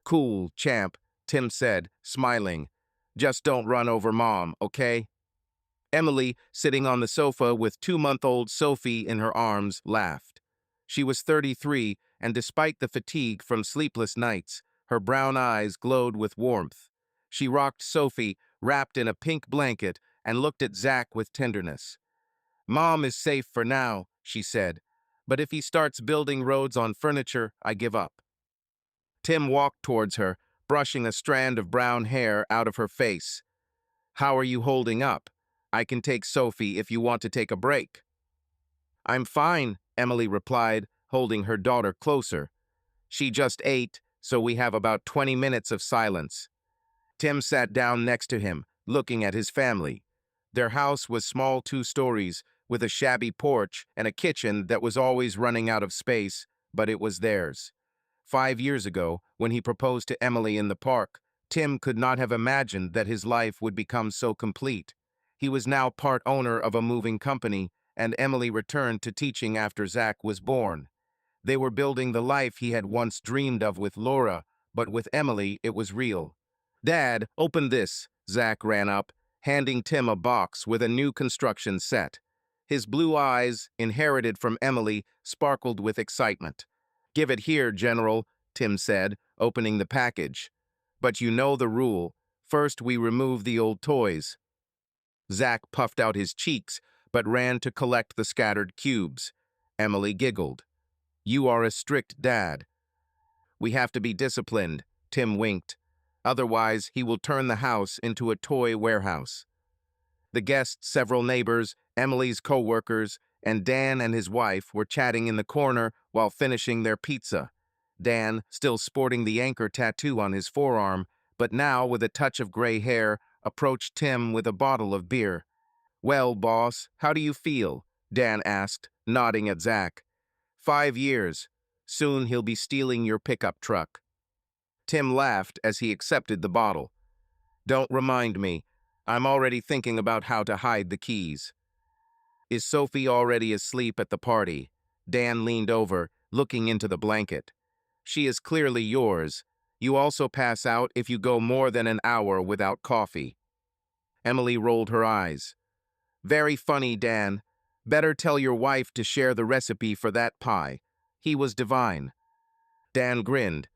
"Cool, champ," Tim said, smiling. "Just don't run over Mom, okay?" Emily, sitting on the sofa with 2-month-old Sophie in her arms, laughed. She was 33, and despite the fatigue from sleepless nights, her brown eyes glowed with warmth. She rocked Sophie, wrapped in a pink blanket, and looked at Zach with tenderness. "Mom is safe for now," she said, "but if he starts building roads on furniture, I give up." Tim walked towards her, brushing a strand of brown hair out of her face. "How are you holding up? I can take Sophie if you want to take a break." "I'm fine," Emily replied, holding her daughter closer. "She just ate, so we have about 20 minutes of silence." Tim sat down next to him, looking at his family. Their house was small 2 stories, with a shabby porch and a kitchen that was always running out of space, but it was theirs. 5 years ago, when he proposed to Emily in the park, Tim could not have imagined that his life would become so complete. He was now part owner of a moving company, and Emily returned to teaching after Zach was born. They were building the life he had once dreamed of with Laura, but with Emily it was real. "Dad, open this," Zach ran up, handing Tim a box with a new construction set. His blue eyes, inherited from Emily, sparkled with excitement. "Give it here, General," Tim said, opening the package. "But you know the rule. First we remove the old toys." Zach puffed out his cheeks, but ran to collect the scattered cubes. Emily giggled. "You are a strict dad." "We have to be disciplined," Tim winked. "Otherwise, he will turn the house into a toy warehouse." The guests, several neighbors, Emily's co-workers, and Dan and his wife were chatting in the corner while finishing their pizza. Dan, still sporting the anchor tattoo on his forearm, but now with a touch of gray hair, approached Tim with a bottle of beer. "Well, boss, how do you feel?" Dan asked, nodding at Zach. 5 years. Soon he'll be stealing your pickup truck." Tim laughed as he accepted the bottle. "Don't remind me. I'm already thinking about how to hide the keys." "Is Sophie already asleep at the party?" Dan leaned over, looking into the blanket. "She is clearly yours. You also pass out if you go more than an hour without coffee." Emily rolled her eyes. "Very funny, Dan. Better tell your wife to share the recipe for that pie. He was divine." Dan grinned.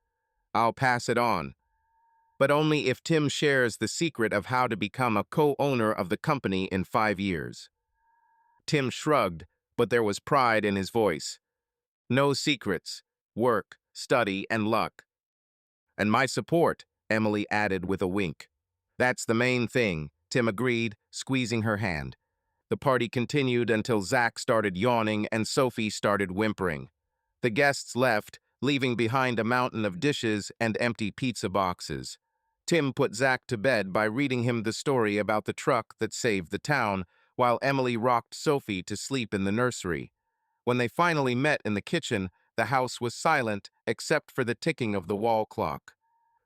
"I'll pass it on. But only if Tim shares the secret of how to become a co-owner of the company in 5 years." Tim shrugged, but there was pride in his voice. "No secrets. Work, study, and luck. And my support," Emily added with a wink. "That's the main thing," Tim agreed, squeezing her hand. The party continued until Zach started yawning and Sophie started whimpering. The guests left, leaving behind a mountain of dishes and empty pizza boxes. Tim put Zach to bed by reading him the story about the truck that saved the town, while Emily rocked Sophie to sleep in the nursery. When they finally met in the kitchen, the house was silent except for the ticking of the wall clock.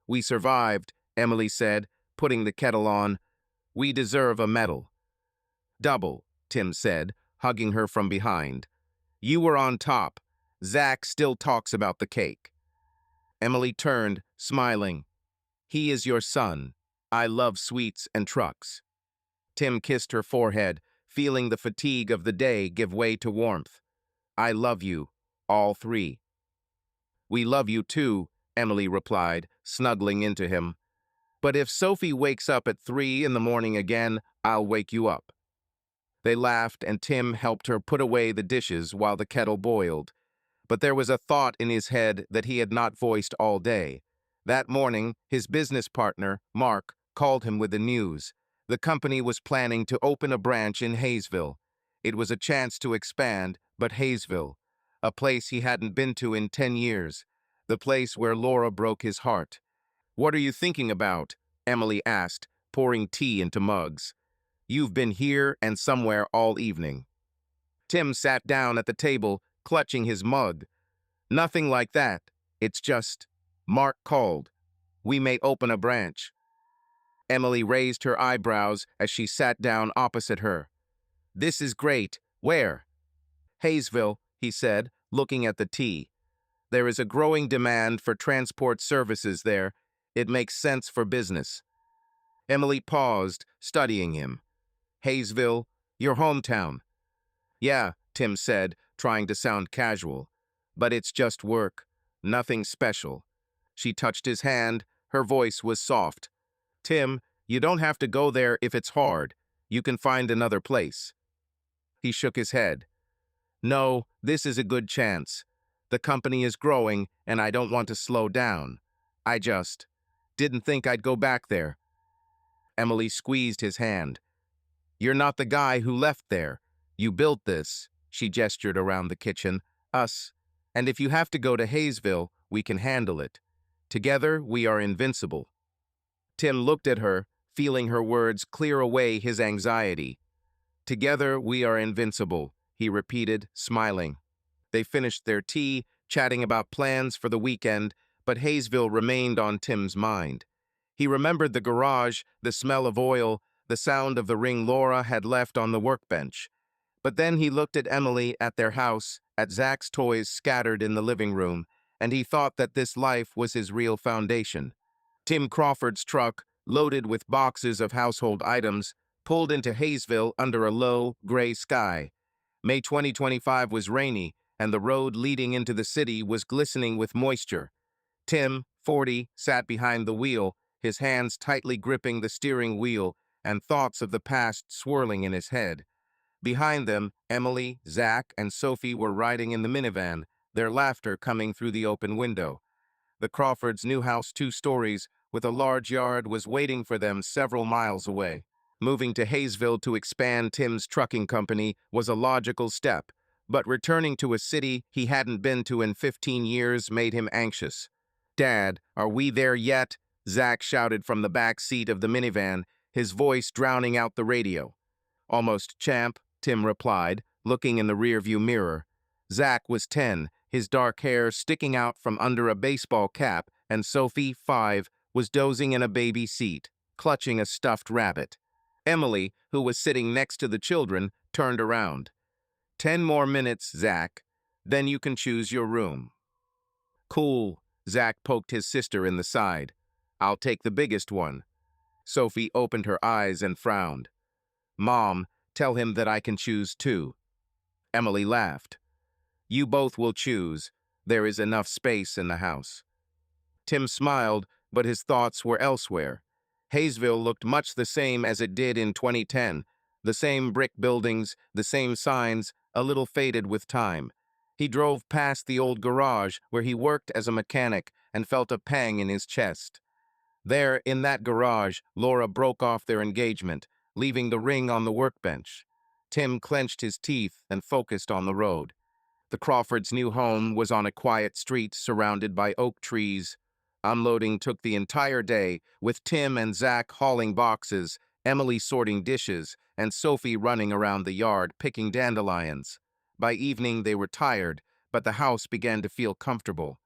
"We survived," Emily said, putting the kettle on. "We deserve a medal." "Double," Tim said, hugging her from behind. "You were on top. Zach still talks about the cake." Emily turned, smiling. "He is your son. I love sweets and trucks." Tim kissed her forehead, feeling the fatigue of the day give way to warmth. "I love you, all 3. "We love you too," Emily replied, snuggling into him. "But if Sophie wakes up at 3 in the morning again, I'll wake you up." They laughed, and Tim helped her put away the dishes while the kettle boiled. But there was a thought in his head that he had not voiced all day. That morning, his business partner, Mark, called him with the news. The company was planning to open a branch in Hayesville. It was a chance to expand, but Hayesville, a place he hadn't been to in 10 years, the place where Laura broke his heart. "What are you thinking about?" Emily asked, pouring tea into mugs. "You've been here and somewhere all evening." Tim sat down at the table, clutching his mug. "Nothing like that. It's just, Mark called. We may open a branch." Emily raised her eyebrows as she sat down opposite her. "This is great. Where?" "Hayesville," he said, looking at the tea. "There is a growing demand for transport services there. It makes sense for business." Emily paused, studying him. "Hayesville, your hometown." "Yeah," Tim said, trying to sound casual. "But it's just work. Nothing special." She touched his hand. Her voice was soft. "Tim, you don't have to go there if it's hard. You can find another place." He shook his head. "No, this is a good chance. The company is growing, and I don't want to slow down. I just didn't think I'd go back there." Emily squeezed his hand. "You're not the guy who left there. You built this." She gestured around the kitchen. "Us. And if you have to go to Hayesville, we can handle it. Together, we are invincible." Tim looked at her, feeling her words clear away his anxiety. "Together, we are invincible," he repeated, smiling. They finished their tea, chatting about plans for the weekend, but Hayesville remained on Tim's mind. He remembered the garage, the smell of oil, the sound of the ring Laura had left on the workbench. But then he looked at Emily, at their house, at Zach's toys scattered in the living room, and he thought that this life was his real foundation. Tim Crawford's truck, loaded with boxes of household items, pulled into Hayesville under a low, gray sky. May 2025 was rainy, and the road leading into the city was glistening with moisture. Tim, 40, sat behind the wheel, his hands tightly gripping the steering wheel, and thoughts of the past swirling in his head. Behind them, Emily, Zach, and Sophie were riding in the minivan, their laughter coming through the open window. The Crawfords' new house, 2 stories, with a large yard, was waiting for them several miles away. Moving to Hayesville to expand Tim's trucking company was a logical step, but returning to a city he hadn't been to in 15 years made him anxious. "Dad, are we there yet?" Zach shouted from the back seat of the minivan, his voice drowning out the radio. "Almost, champ," Tim replied, looking in the rearview mirror. Zach was 10, his dark hair sticking out from under a baseball cap, and Sophie, 5, was dozing in a baby seat, clutching a stuffed rabbit. Emily, who was sitting next to the children, turned around. "10 more minutes, Zach. Then you can choose your room." "Cool." Zach poked his sister in the side. "I'll take the biggest one." Sophie opened her eyes and frowned. "Mom, tell him that I can choose too." Emily laughed. "You both will choose. There is enough space in the house." Tim smiled, but his thoughts were elsewhere. Hayesville looked much the same as it did in 2010. The same brick buildings, the same signs, a little faded with time. He drove past the old garage where he worked as a mechanic and felt a pang in his chest. There, in that garage, Laura broke off their engagement, leaving the ring on the workbench. Tim clenched his teeth and focused on the road. The Crawfords' new home was on a quiet street surrounded by oak trees. Unloading took the entire day, with Tim and Zach hauling boxes, Emily sorting dishes, and Sophie running around the yard picking dandelions. By evening they were tired, but the house began to feel comfortable.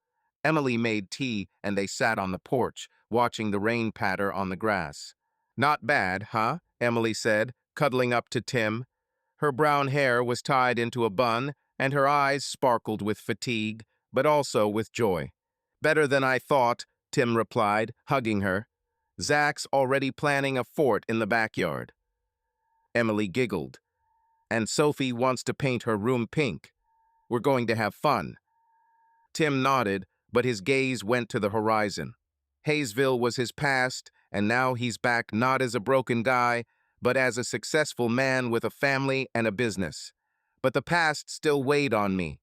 Emily made tea, and they sat on the porch, watching the rain patter on the grass. "Not bad, huh?" Emily said, cuddling up to Tim. Her brown hair was tied into a bun, and her eyes sparkled with fatigue, but also with joy. "Better than I thought," Tim replied, hugging her. "Zach's already planning a fort in the backyard." Emily giggled. "And Sophie wants to paint her room pink. We're going to have fun." Tim nodded, but his gaze went to the horizon. Hayesville was his past, and now he's back not as a broken guy, but as a successful man with a family and a business. But the past still weighed on me.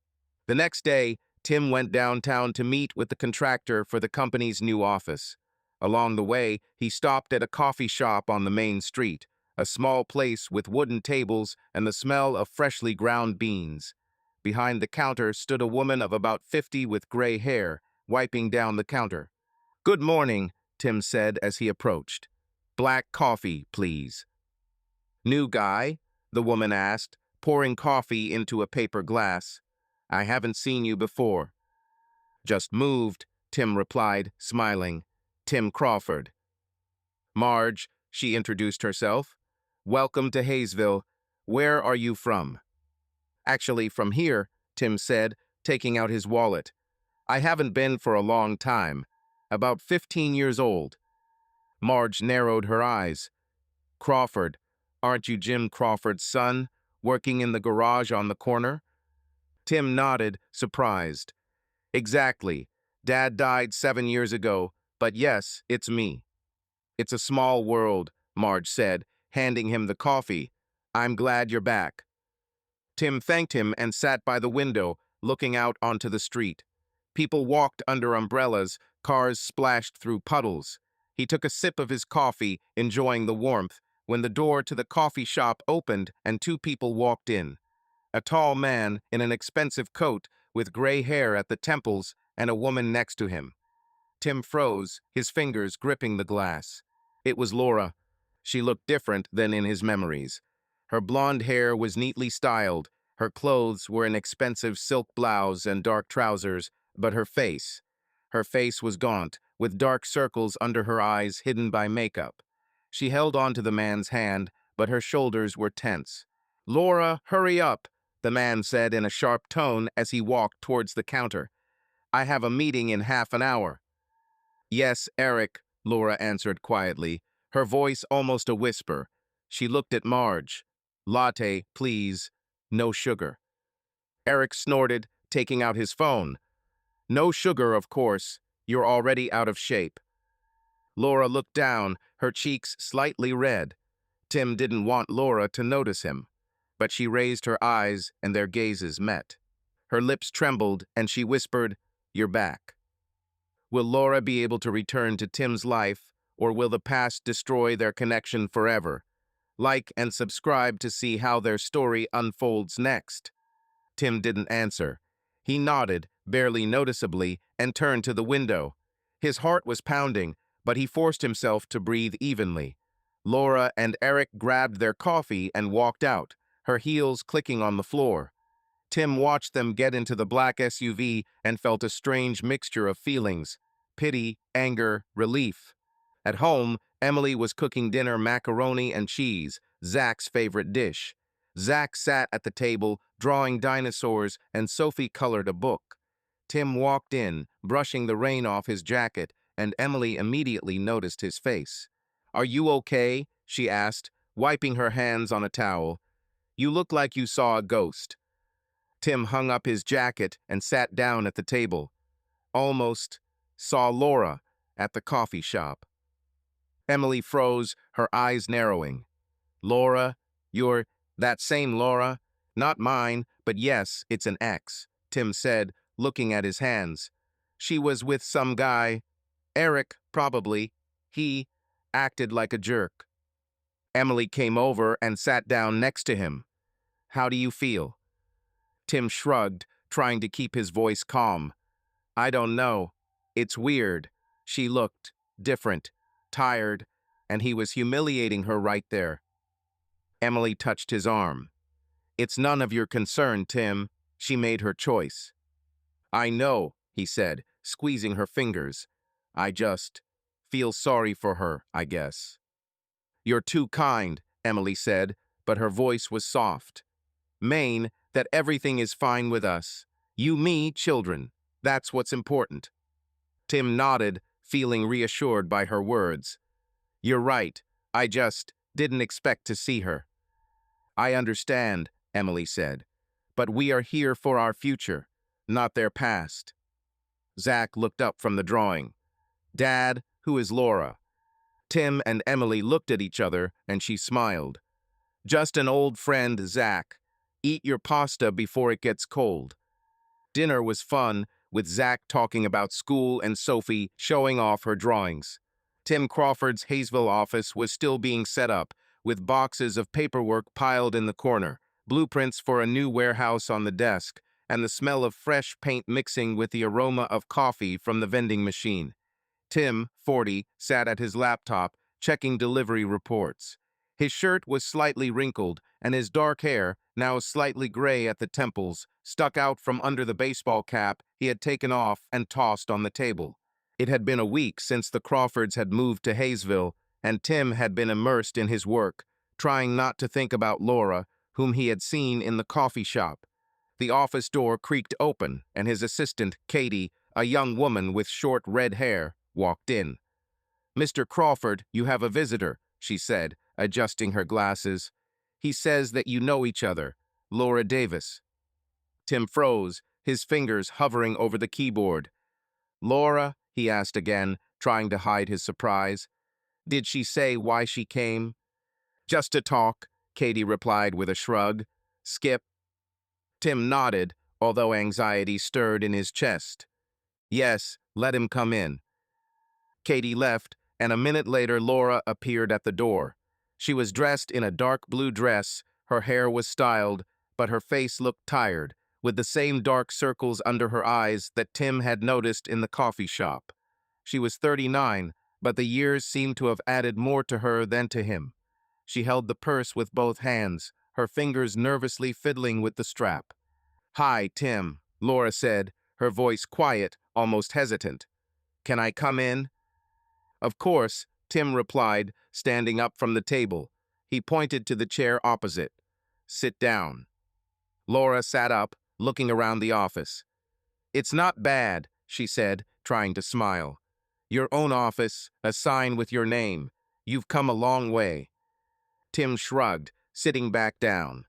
The next day, Tim went downtown to meet with the contractor for the company's new office. Along the way, he stopped at a coffee shop on the main street, a small place with wooden tables and the smell of freshly ground beans. Behind the counter stood a woman of about 50 with gray hair, wiping down the counter. "Good morning," Tim said as he approached. "Black coffee, please." "New guy?" the woman asked, pouring coffee into a paper glass. "I haven't seen you before." "Just moved," Tim replied, smiling. "Tim Crawford." "Marge," she introduced herself. "Welcome to Hayesville. Where are you from?" "Actually, from here," Tim said, taking out his wallet. "I haven't been for a long time. About 15 years old." Marge narrowed her eyes. "Crawford, aren't you Jim Crawford's son, working in the garage on the corner?" Tim nodded, surprised. "Exactly. Dad died 7 years ago, but yes, it's me." "It's a small world," Marge said, handing him the coffee. "I'm glad you're back." Tim thanked him and sat by the window, looking out onto the street. People walked under umbrellas, cars splashed through puddles. He took a sip of his coffee, enjoying the warmth, when the door to the coffee shop opened and two people walked in. A tall man in an expensive coat with gray hair at the temples and a woman next to him. Tim froze, his fingers gripping the glass. It was Laura. She looked different than in his memories. Her blonde hair was neatly styled, her clothes were an expensive silk blouse and dark trousers, but her face was gaunt, with dark circles under her eyes hidden by makeup. She held onto the man's hand, but her shoulders were tense. "Laura, hurry up," the man said in a sharp tone as he walked towards the counter. "I have a meeting in half an hour." "Yes, Eric," Laura answered quietly, her voice almost a whisper. She looked at Marge. "Latte, please. No sugar." Eric snorted, taking out his phone. "No sugar, of course. You're already out of shape." Laura looked down, her cheeks slightly red. Tim didn't want Laura to notice him, but she raised her eyes and their gazes met. Her lips trembled and she whispered, "You're back." Will Laura be able to return to Tim's life, or will the past destroy their connection forever? Like and subscribe to see how their story unfolds next. Tim didn't answer. He nodded, barely noticeably, and turned to the window. His heart was pounding, but he forced himself to breathe evenly. Laura and Eric grabbed their coffee and walked out, her heels clicking on the floor. Tim watched them get into the black SUV and felt a strange mixture of feelings: pity, anger, relief. At home, Emily was cooking dinner macaroni and cheese, Zach's favorite dish. Zach sat at the table, drawing dinosaurs, and Sophie colored a book. Tim walked in, brushing the rain off his jacket, and Emily immediately noticed his face. "Are you okay?" she asked, wiping her hands on a towel. "You look like you saw a ghost." Tim hung up his jacket and sat down at the table. "Almost saw Laura at the coffee shop." Emily froze, her eyes narrowing. "Laura? You're that same Laura? Not mine, but yes, it's an ex," Tim said, looking at his hands. "She was with some guy. Eric, probably. He acted like a jerk." Emily came over and sat down next to him. "How do you feel?" Tim shrugged, trying to keep his voice calm. "I don't know. It's weird." She looked different, tired, and he was humiliating her right there. Emily touched his arm. "It's none of your concern, Tim. She made her choice." "I know," he said, squeezing her fingers. "I just feel sorry for her, I guess." "You're too kind," Emily said, but her voice was soft. "Maine, that everything is fine with us. You, me, children. That's what's important." Tim nodded, feeling reassured by her words. "You're right. I just didn't expect to see her." "I understand," Emily said. "But we are here for our future, not their past." Zach looked up from the drawing. "Dad, who is Laura?" Tim and Emily looked at each other, and she smiled. "Just an old friend, Zach. Eat your pasta before it gets cold." Dinner was fun, with Zach talking about school and Sophie showing off her drawings. Tim Crawford's Hayesville office was still being set up, with boxes of paperwork piled in the corner, blueprints for a new warehouse on the desk, and the smell of fresh paint mixing with the aroma of coffee from the vending machine. Tim, 40, sat at his laptop, checking delivery reports. His shirt was slightly wrinkled, and his dark hair, now slightly gray at the temples, stuck out from under the baseball cap he had taken off and tossed on the table. It had been a week since the Crawfords had moved to Hayesville, and Tim had been immersed in his work, trying not to think about Laura, whom he had seen in the coffee shop. The office door creaked open, and his assistant, Katie, a young woman with short red hair, walked in. "Mr. Crawford, you have a visitor," she said, adjusting her glasses. "He says that you know each other. Laura Davis." Tim froze, his fingers hovering over the keyboard. "Laura?" he asked again, trying to hide his surprise. "Did she say why she came?" "Just to talk," Katie replied with a shrug. "Skip." Tim nodded, although anxiety stirred in his chest. "Yes, let him come in." Katie left, and a minute later Laura appeared at the door. She was dressed in a dark blue dress, her hair was styled, but her face looked tired, with the same dark circles under her eyes that Tim had noticed in the coffee shop. She was 39, but the years seemed to have added more to her than to him. She held the purse with both hands, her fingers nervously fiddling with the strap. "Hi, Tim," Laura said, her voice quiet, almost hesitant. "Can I come in?" "Of course," Tim replied, standing up from the table. He pointed to the chair opposite. "Sit down." Laura sat up, looking around the office. "It's not bad," she said, trying to smile. "Your own office, a sign with your name. You've come a long way." Tim shrugged, sitting back down.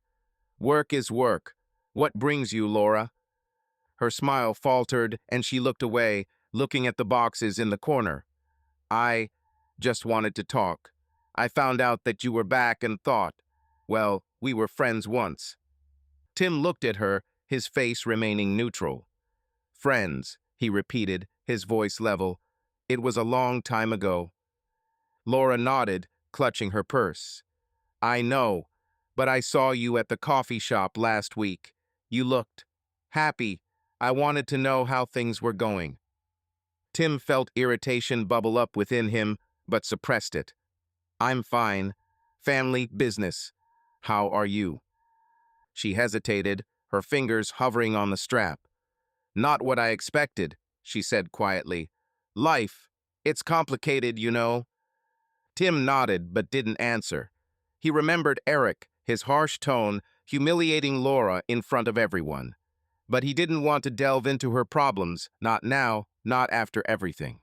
"Work is work. What brings you, Laura?" Her smile faltered, and she looked away, looking at the boxes in the corner. "I just wanted to talk. I found out that you were back and thought, well, we were friends once." Tim looked at her, his face remaining neutral. "Friends," he repeated, his voice level. "It was a long time ago." Laura nodded, clutching her purse. "I know, but I saw you at the coffee shop last week. You looked happy. I wanted to know how things were going." Tim felt irritation bubble up within him, but suppressed it. "I'm fine. Family, business. How are you?" She hesitated, her fingers hovering on the strap. "Not what I expected," she said quietly. "Life. It's complicated, you know." Tim nodded but didn't answer. He remembered Eric, his harsh tone, humiliating Laura in front of everyone. But he didn't want to delve into her problems, not now, not after everything.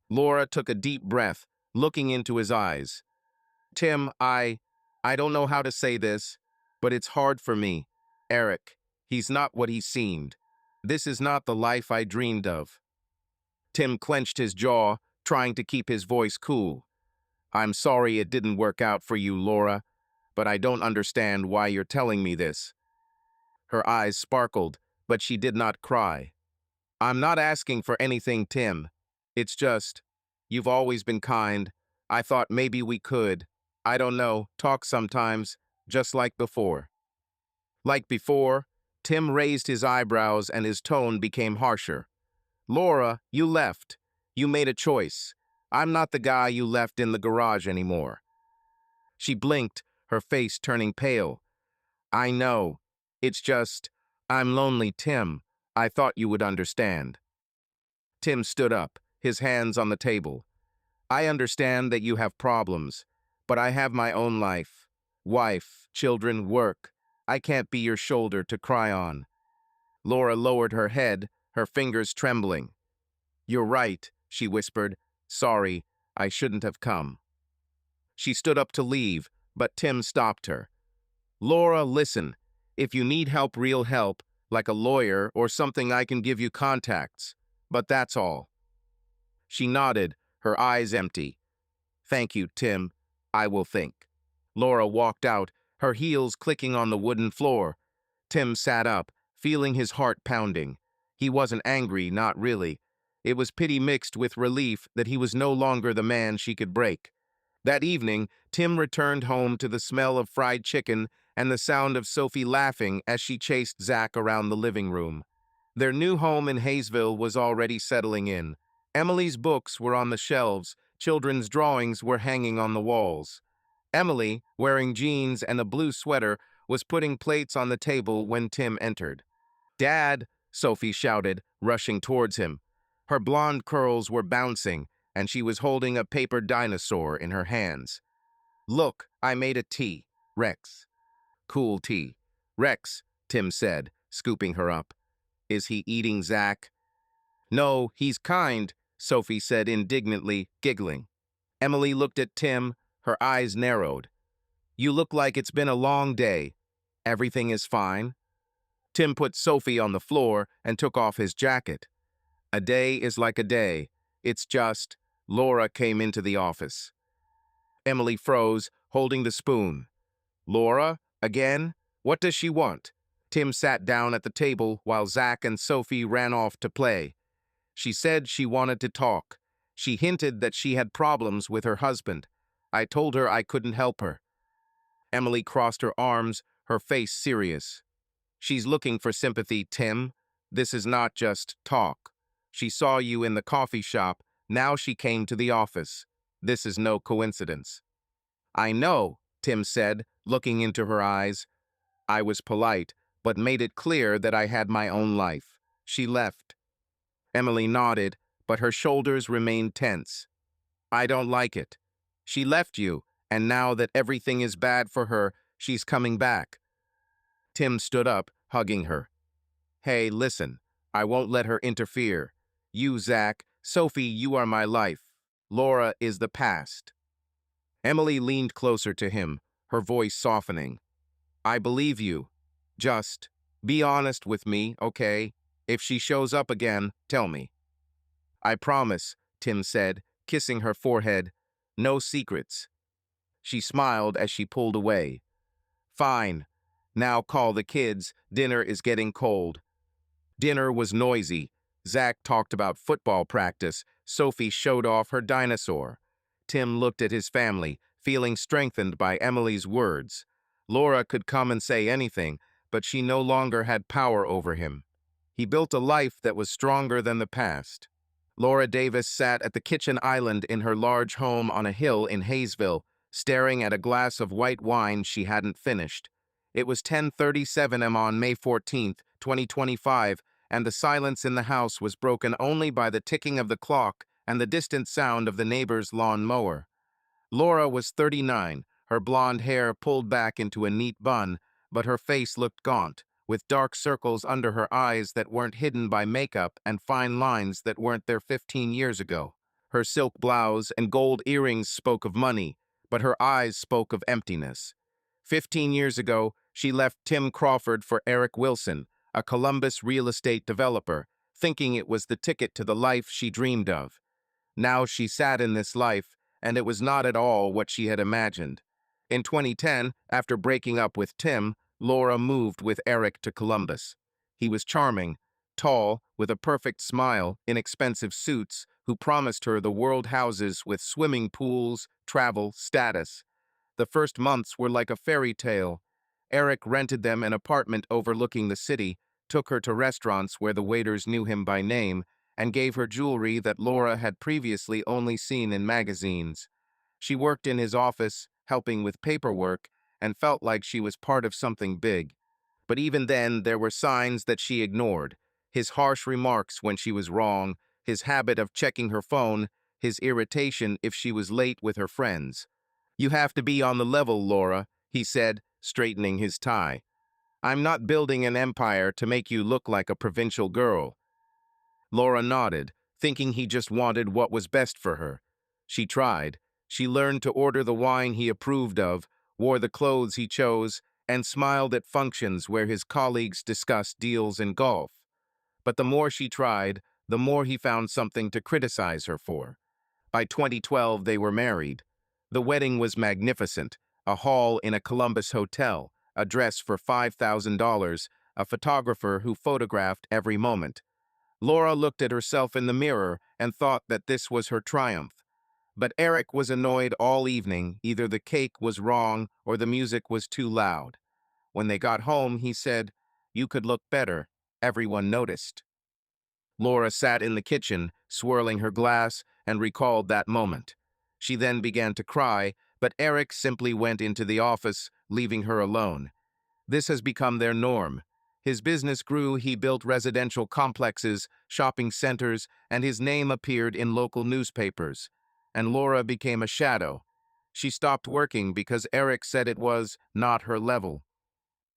Laura took a deep breath, looking into his eyes. "Tim, I don't know how to say this, but it's hard for me. Eric, he's not what he seemed. This is not the life I dreamed of." Tim clenched his jaw, trying to keep his voice cool. "I'm sorry it didn't work out for you, Laura, but I don't understand why you're telling me this." Her eyes sparkled, but she did not cry. "I'm not asking for anything, Tim. It's just, you've always been kind. I thought maybe we could, I don't know, talk sometimes, just like before." Like before, Tim raised his eyebrows and his tone became harsher. "Laura, you left. You made a choice. I'm not the guy you left in the garage anymore." She blinked, her face turning pale. "I know. It's just, I'm lonely, Tim. I thought you would understand." Tim stood up, his hands on the table. "I understand that you have problems, but I have my own life. Wife, children, work. I can't be your shoulder to cry on." Laura lowered her head, her fingers trembling. "You're right," she whispered. "Sorry, I shouldn't have come." She stood up to leave, but Tim stopped her. "Laura, listen. If you need help, real help, like a lawyer or something, I can give you contacts. But that's all." She nodded, her eyes empty. "Thank you, Tim. I will think." Laura walked out, her heels clicking on the wooden floor. Tim sat up, feeling his heart pounding. He wasn't angry, not really. It was pity mixed with relief that he was no longer the man she could break. That evening, Tim returned home to the smell of fried chicken and the sound of Sophie laughing as she chased Zach around the living room. Their new home in Hayesville was already settling in. Emily's books were on the shelves, children's drawings were hanging on the walls. Emily, wearing jeans and a blue sweater, was putting plates on the table when Tim entered. "Dad!" Sophie shouted, rushing towards him. Her blonde curls were bouncing, and she was holding a paper dinosaur in her hands. "Look, I made a tea, Rex." "Cool tea." "Rex," Tim said, scooping her up. "Is he eating Zach?" "No, he's kind," Sophie said indignantly, giggling. Emily looked at Tim, her eyes narrowed. "You look like it's been a long day. Everything is fine?" Tim put Sophie on the floor and took off his jacket. "A day is like a day. It's just—" Laura came into the office. Emily froze, holding the spoon. "Laura? Again? What does she want?" Tim sat down at the table while Zach and Sophie ran off to play. "She said she wanted to talk. She hinted that she had problems with her husband. I told her I couldn't help her." Emily crossed her arms, her face serious. "She's looking for sympathy, Tim. This is not just talk. She saw you in the coffee shop. Now she came to the office. This is no coincidence." "I know," Tim said, looking into her eyes. "I was polite, but made it clear that I had my own life. She left." Emily nodded, but her shoulders remained tense. "I don't like it. She left you, and now that everything is bad for her, she's coming back." Tim stood up, hugging her. "Hey, listen, I won't let her interfere. You, Zach, Sophie, you are my life. Laura is the past." Emily leaned closer to him, her voice softening. "I believe you. Just be honest with me, okay? If she shows up again, tell me." "I promise," Tim said, kissing her forehead. "No secrets." She smiled as she pulled away. "Fine. Now call the kids. Dinner is getting cold." Dinner was noisy. Zach talked about football practice. Sophie showed off her dinosaur. Tim looked at his family, feeling strengthened by Emily's words. Laura could come and say anything, but she no longer had power over him. He built a life that was stronger than the past. Laura Davis sat at the kitchen island in her large home on a hill in Hayesville, staring at a glass of white wine she hadn't finished. It was 10:37 am on May 14th, 2025, and the silence in the house was broken only by the ticking of the clock and the distant sound of the neighbor's lawn mower. Laura was 39, her blonde hair pulled back into a neat bun, but her face looked gaunt, with dark circles under her eyes that weren't hidden by makeup and fine lines that weren't there 15 years ago. Her silk blouse and gold earrings spoke of money, but her eyes spoke of emptiness. 15 years ago, she left Tim Crawford for Eric Wilson, a Columbus real estate developer, thinking it was the ticket to the life she dreamed of. Now she sat in this life, and it was not at all what she had imagined. In 2010, after breaking up with Tim, Laura moved with Eric to Columbus. He was charming, tall, with a perfect smile, in expensive suits, who promised her the world houses with swimming pools, travel, status. The first months were like a fairy tale. Eric rented them an apartment overlooking the city, took her to restaurants where the waiters knew him by name, and gave her jewelry that Laura had previously only seen in magazines. She worked in his office, helping with paperwork, and felt like she was part of something big. But even then, there were signs that she ignored. His harsh remarks when she was wrong, his habit of checking her phone, his irritation if she was late with her friends. "You have to be on the level, Laura," he said, straightening his tie. "I'm not building an empire to make you look like a provincial girl." Laura nodded, thinking he just wanted what was best for her. She tried. She learned to order the wine he approved of, wore the clothes he chose, and smiled at functions where his colleagues discussed deals in golf. But the more she tried, the more he found something to criticize her for. By 2012, they were married. The wedding was magnificent, a hall in a Columbus hotel, a dress for $5,000, a photographer who photographed every moment. Laura looked at herself in the mirror and thought that this was her triumph. But Eric was annoyed all evening. Either the cake was wrong or the music was too loud. When they got home, he said, "You could look better." Everyone noticed. Laura sat in the kitchen, swirling her glass, and recalled that moment. She then began to cry, but Eric simply went into the office, leaving her alone. This has become their norm. His business grew, he built residential complexes, shopping centers, and his name appeared in local newspapers. And Laura became a shadow. She stopped working because Eric said it was not her level.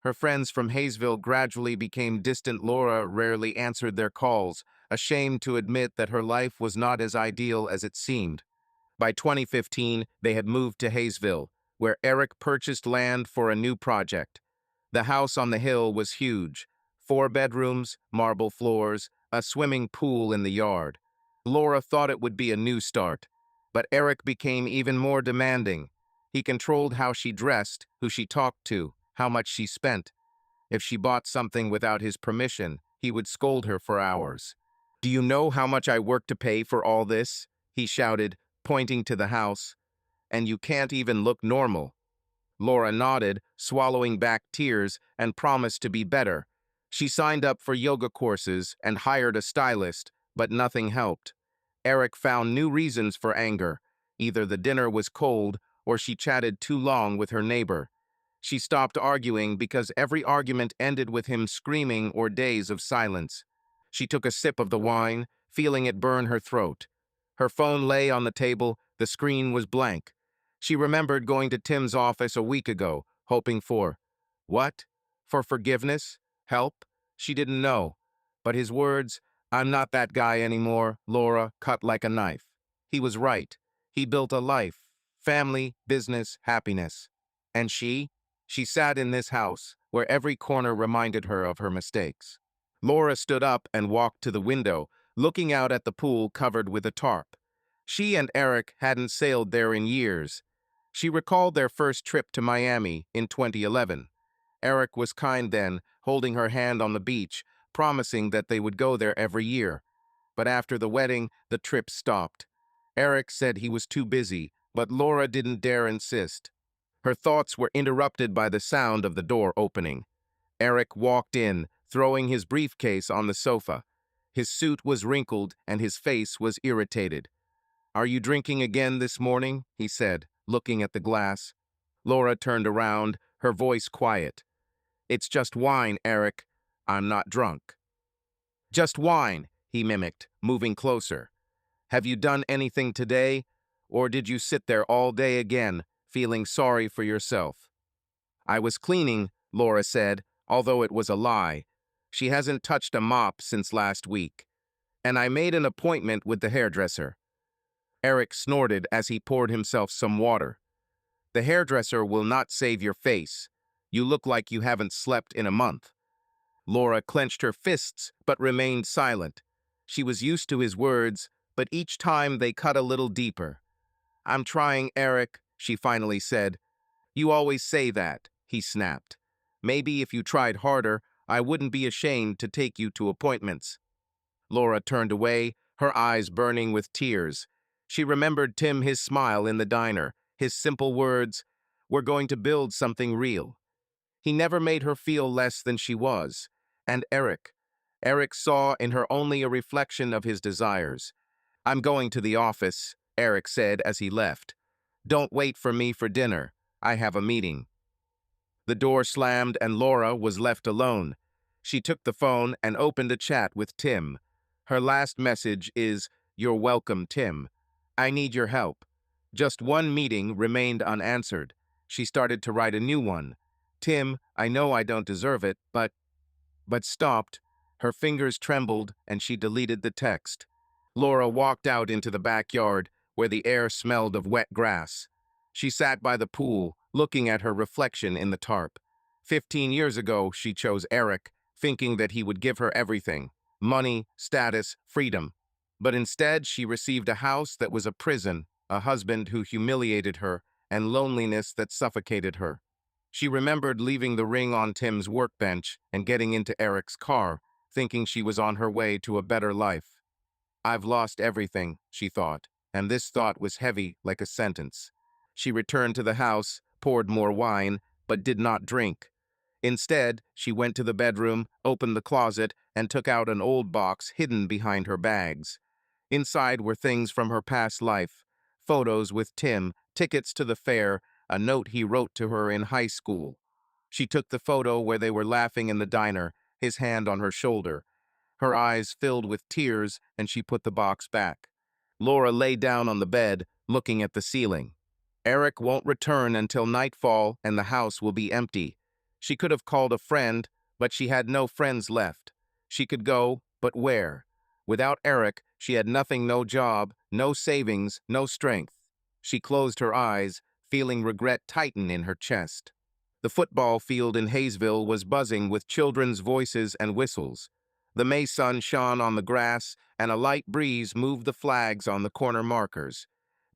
Her friends from Hayesville gradually became distant. Laura rarely answered their calls, ashamed to admit that her life was not as ideal as it seemed. By 2015, they had moved to Hayesville, where Eric purchased land for a new project. The house on the hill was huge, 4 bedrooms, marble floors, a swimming pool in the yard. Laura thought it would be a new start, but Eric became even more demanding. He controlled how she dressed, who she talked to, how much she spent. If she bought something without his permission, he would scold her for hours. "Do you know how much I worked to pay for all this?" he shouted, pointing to the house. "And you can't even look normal." Laura nodded, swallowing back tears, and promised to be better. She signed up for yoga courses and hired a stylist, but nothing helped. Eric found new reasons for anger. Either the dinner was cold or she chatted too long with her neighbor. She stopped arguing because every argument ended with him screaming or days of silence. She took a sip of the wine, feeling it burn her throat. Her phone lay on the table, the screen was blank. She remembered going to Tim's office a week ago, hoping for what? For forgiveness? Help? She didn't know. But his words, "I'm not that guy anymore," Laura, cut like a knife. He was right. He built a life, family, business, happiness. And she? She sat in this house, where every corner reminded her of her mistakes. Laura stood up and walked to the window, looking out at the pool covered with a tarp. She and Eric hadn't sailed there in years. She recalled their first trip to Miami in 2011. Eric was kind then, holding her hand on the beach, promising that they would go there every year. But after the wedding, the trip stopped. Eric said he was too busy, but Laura didn't dare insist. Her thoughts were interrupted by the sound of the door opening. Eric walked in, throwing his briefcase on the sofa. His suit was wrinkled and his face was irritated. "Are you drinking again this morning?" he said, looking at the glass. Laura turned around, her voice quiet. "It's just wine, Eric. I'm not drunk." "Just wine," he mimicked, moving closer. "Have you done anything today? Or did you sit there all day again, feeling sorry for yourself?" "I was cleaning," Laura said, although it was a lie. She hasn't touched a mop since last week. "And I made an appointment with the hairdresser." Eric snorted as he poured himself some water. "The hairdresser will not save your face. You look like you haven't slept in a month." Laura clenched her fists but remained silent. She was used to his words, but each time they cut a little deeper. "I'm trying, Eric," she finally said. "You always say that," he snapped. "Maybe if you tried harder, I wouldn't be ashamed to take you to appointments." Laura turned away, her eyes burning with tears. She remembered Tim, his smile in the diner, his simple words, "We're going to build something real." He never made her feel less than she was. And Eric. Eric saw in her only a reflection of his desires. "I'm going to the office," Eric said as he left. "Don't wait for me for dinner. I have a meeting." The door slammed and Laura was left alone. She took the phone and opened a chat with Tim. Her last message is, "You're welcome, Tim. I need your help." Just one meeting remained unanswered. She started to write a new one. "Tim, I know I don't deserve it, but stopped." Her fingers trembled and she deleted the text. Laura walked out into the backyard, where the air smelled of wet grass. She sat by the pool, looking at her reflection in the tarp. 15 years ago, she chose Eric, thinking that he would give her everything: money, status, freedom. But instead, she received a house that was a prison, a husband who humiliated her, and loneliness that suffocated her. She remembered leaving the ring on Tim's workbench and getting into Eric's car, thinking she was on her way to a better life. "I've lost everything," she thought, and this thought was heavy like a sentence. She returned to the house, poured more wine, but did not drink. Instead, she went to the bedroom, opened the closet, and took out an old box hidden behind her bags. Inside were things from her past life, photos with Tim, tickets to the fair, a note he wrote to her in high school. She took the photo where they were laughing in the diner, his hand on her shoulder. Her eyes filled with tears, and she put the box back. Laura lay down on the bed, looking at the ceiling. Eric won't return until nightfall, and the house will be empty. She could have called a friend, but she had no friends left. She could go, but where? Without Eric, she had nothing, no job, no savings, no strength. She closed her eyes, feeling regret tighten in her chest. The football field in Hayesville was buzzing with children's voices and whistles. The May sun shone on the grass, and a light breeze moved the flags on the corner markers.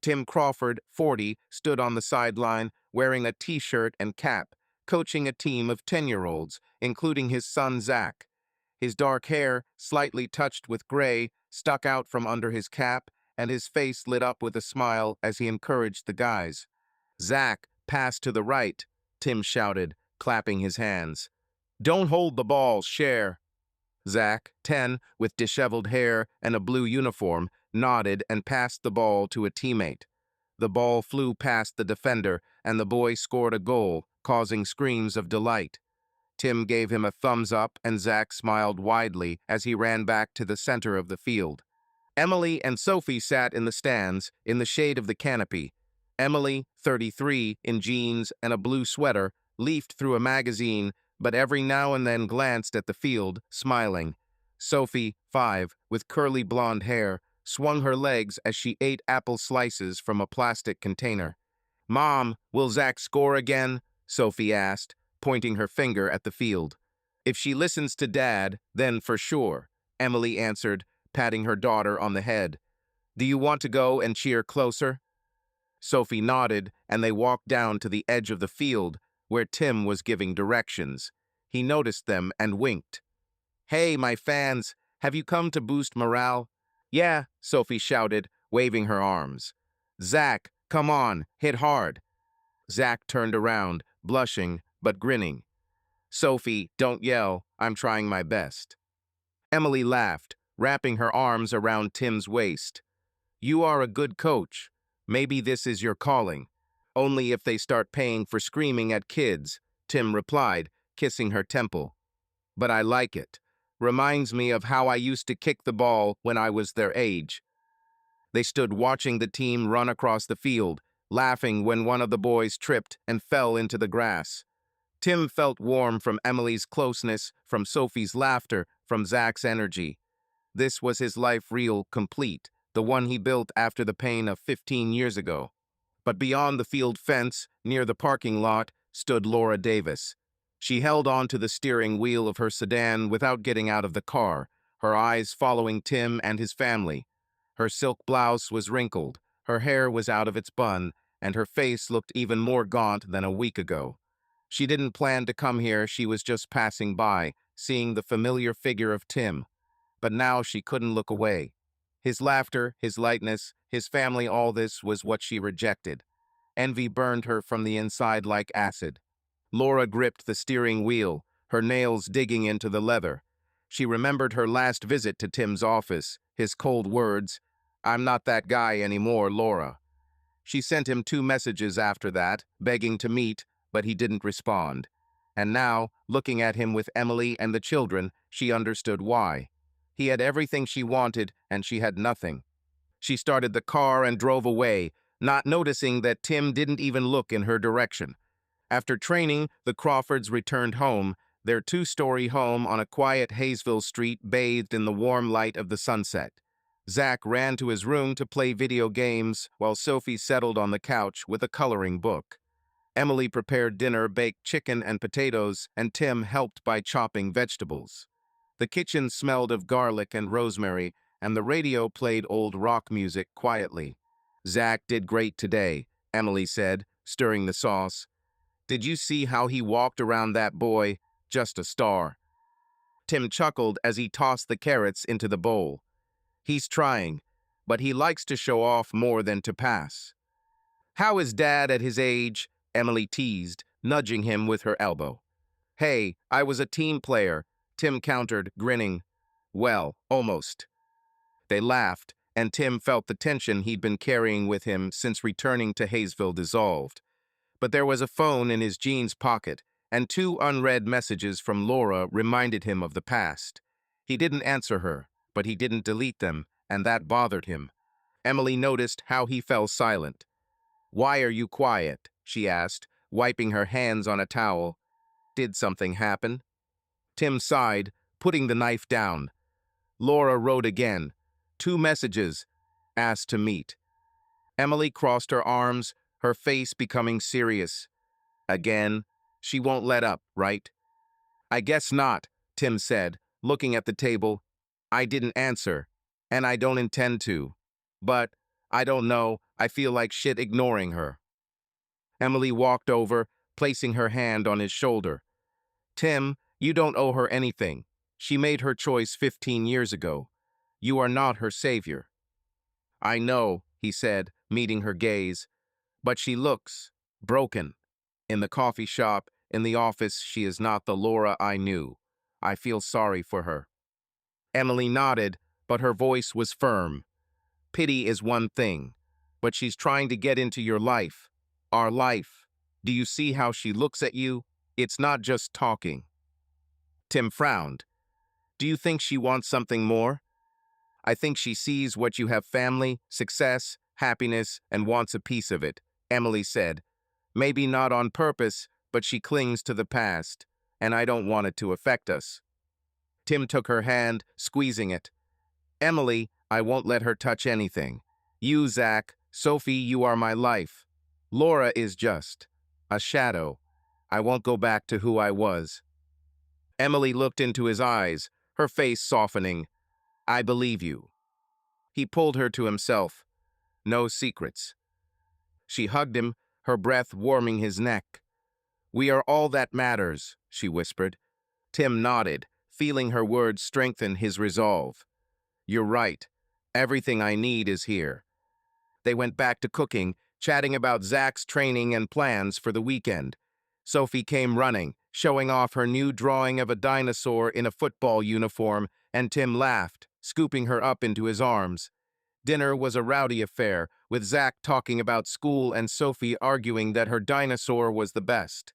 Tim Crawford, 40, stood on the sideline, wearing a t-shirt and cap, coaching a team of 10-year-olds, including his son Zach. His dark hair, slightly touched with gray, stuck out from under his cap, and his face lit up with a smile as he encouraged the guys. "Zach, pass to the right," Tim shouted, clapping his hands. "Don't hold the ball, share." Zach, 10, with disheveled hair and a blue uniform, nodded and passed the ball to a teammate. The ball flew past the defender, and the boy scored a goal, causing screams of delight. Tim gave him a thumbs up, and Zach smiled widely as he ran back to the center of the field. Emily and Sophie sat in the stands, in the shade of the canopy. Emily, 33, in jeans and a blue sweater, leafed through a magazine, but every now and then glanced at the field, smiling. Sophie, 5, with curly blonde hair, swung her legs as she ate apple slices from a plastic container. "Mom, will Zach score again?" Sophie asked, pointing her finger at the field. "If she listens to Dad, then for sure," Emily answered, patting her daughter on the head. "Do you want to go and cheer closer?" Sophie nodded, and they walked down to the edge of the field, where Tim was giving directions. He noticed them and winked. "Hey, my fans, have you come to boost morale?" "Yeah," Sophie shouted, waving her arms. "Zach, come on, hit hard." Zach turned around, blushing, but grinning. "Sophie, don't yell, I'm trying my best." Emily laughed, wrapping her arms around Tim's waist. "You are a good coach. Maybe this is your calling." "Only if they start paying for screaming at kids," Tim replied, kissing her temple. "But I like it. Reminds me of how I used to kick the ball when I was their age." They stood watching the team run across the field, laughing when one of the boys tripped and fell into the grass. Tim felt warm from Emily's closeness, from Sophie's laughter, from Zach's energy. This was his life real, complete, the one he built after the pain of 15 years ago. But beyond the field fence, near the parking lot, stood Laura Davis. She held on to the steering wheel of her sedan without getting out of the car, her eyes following Tim and his family. Her silk blouse was wrinkled, her hair was out of its bun, and her face looked even more gaunt than a week ago. She didn't plan to come here, she was just passing by, seeing the familiar figure of Tim. But now she couldn't look away. His laughter, his lightness, his family, all this was what she rejected. Envy burned her from the inside like acid. Laura gripped the steering wheel, her nails digging into the leather. She remembered her last visit to Tim's office, his cold words, "I'm not that guy anymore, Laura." She sent him 2 messages after that, begging to meet, but he didn't respond. And now, looking at him with Emily and the children, she understood why. He had everything she wanted, and she had nothing. She started the car and drove away, not noticing that Tim didn't even look in her direction. After training, the Crawfords returned home, their 2-story home on a quiet Hayesville street bathed in the warm light of the sunset. Zach ran to his room to play video games, while Sophie settled on the couch with a coloring book. Emily prepared dinner, baked chicken and potatoes, and Tim helped by chopping vegetables. The kitchen smelled of garlic and rosemary, and the radio played old rock music quietly. "Zach did great today," Emily said, stirring the sauce. "Did you see how he walked around that boy? Just a star." Tim chuckled as he tossed the carrots into the bowl. "He's trying, but he likes to show off more than to pass. How is Dad at his age? Emily teased, nudging him with her elbow. Hey, I was a team player, Tim countered, grinning. Well, almost. They laughed, and Tim felt the tension he'd been carrying with him since returning to Hayesville dissolved. But there was a phone in his jeans pocket, and two unread messages from Laura reminded him of the past. He didn't answer her, but he didn't delete them, and that bothered him. Emily noticed how he fell silent. Why are you quiet? She asked, wiping her hands on a towel. Did something happen? Tim sighed, putting the knife down. Laura wrote again. 2 messages. Asked to meet. Emily crossed her arms, her face becoming serious. Again, she won't let up, right? I guess not, Tim said, looking at the table. I didn't answer, and I don't intend to. But, I don't know, I feel like shit ignoring her. Emily walked over, placing her hand on his shoulder. Tim, you don't owe her anything. She made her choice 15 years ago. You are not her savior. I know, he said, meeting her gaze, but she looks broken. In the coffee shop, in the office, she is not the Laura I knew. I feel sorry for her. Emily nodded, but her voice was firm. Pity is one thing, but she's trying to get into your life. Our life. Do you see how she looks at you? It's not just talking. Tim frowned. Do you think she wants something more? I think she sees what you have: family, success, happiness, and wants a piece of it, Emily said. Maybe not on purpose, but she clings to the past, and I don't want it to affect us. Tim took her hand, squeezing it. Emily, I won't let her touch anything. You, Zach, Sophie, you are my life. Laura is just a shadow. I won't go back to who I was. Emily looked into his eyes, her face softening. I believe you. He pulled her to himself. No secrets. She hugged him, her breath warming his neck. We are all that matters, she whispered. Tim nodded, feeling her words strengthen his resolve. You're right. Everything I need is here. They went back to cooking, chatting about Zach's training and plans for the weekend. Sophie came running, showing off her new drawing of a dinosaur in a football uniform, and Tim laughed, scooping her up into his arms. Dinner was a rowdy affair, with Zach talking about school and Sophie arguing that her dinosaur was the best.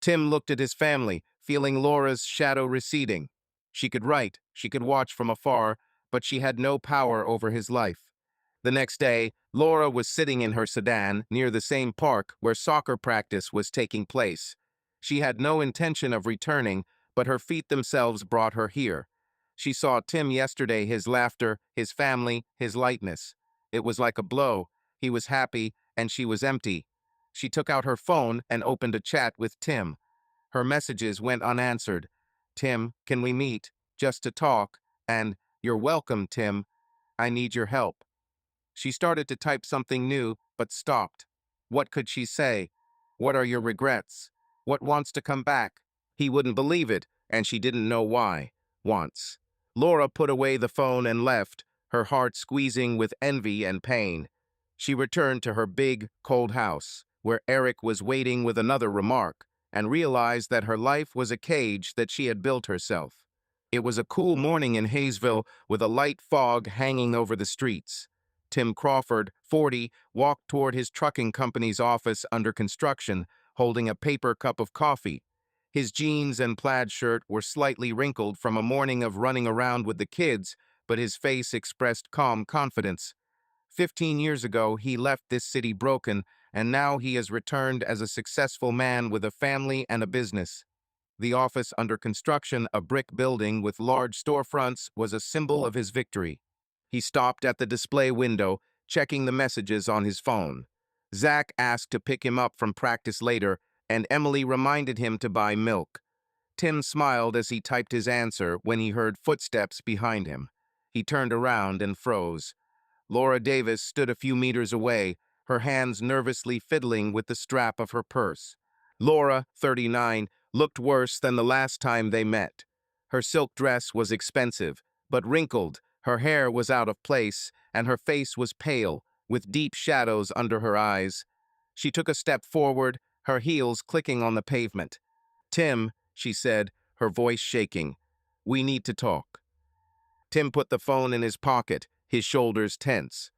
Tim looked at his family, feeling Laura's shadow receding. She could write, she could watch from afar, but she had no power over his life. The next day, Laura was sitting in her sedan near the same park where soccer practice was taking place. She had no intention of returning, but her feet themselves brought her here. She saw Tim yesterday, his laughter, his family, his lightness. It was like a blow. He was happy, and she was empty. She took out her phone and opened a chat with Tim. Her messages went unanswered. Tim, can we meet? Just to talk. And, you're welcome, Tim. I need your help. She started to type something new, but stopped. What could she say? What are your regrets? What wants to come back? He wouldn't believe it, and she didn't know why. Once. Laura put away the phone and left, her heart squeezing with envy and pain. She returned to her big, cold house, where Eric was waiting with another remark, and realized that her life was a cage that she had built herself. It was a cool morning in Hayesville, with a light fog hanging over the streets. Tim Crawford, 40, walked toward his trucking company's office under construction, holding a paper cup of coffee. His jeans and plaid shirt were slightly wrinkled from a morning of running around with the kids, but his face expressed calm confidence. 15 years ago, he left this city broken, and now he has returned as a successful man with a family and a business. The office under construction, a brick building with large storefronts, was a symbol of his victory. He stopped at the display window, checking the messages on his phone. Zach asked to pick him up from practice later, and Emily reminded him to buy milk. Tim smiled as he typed his answer when he heard footsteps behind him. He turned around and froze. Laura Davis stood a few meters away, her hands nervously fiddling with the strap of her purse. Laura, 39, looked worse than the last time they met. Her silk dress was expensive, but wrinkled, her hair was out of place, and her face was pale, with deep shadows under her eyes. She took a step forward, her heels clicking on the pavement. "Tim," she said, her voice shaking, "we need to talk." Tim put the phone in his pocket, his shoulders tense.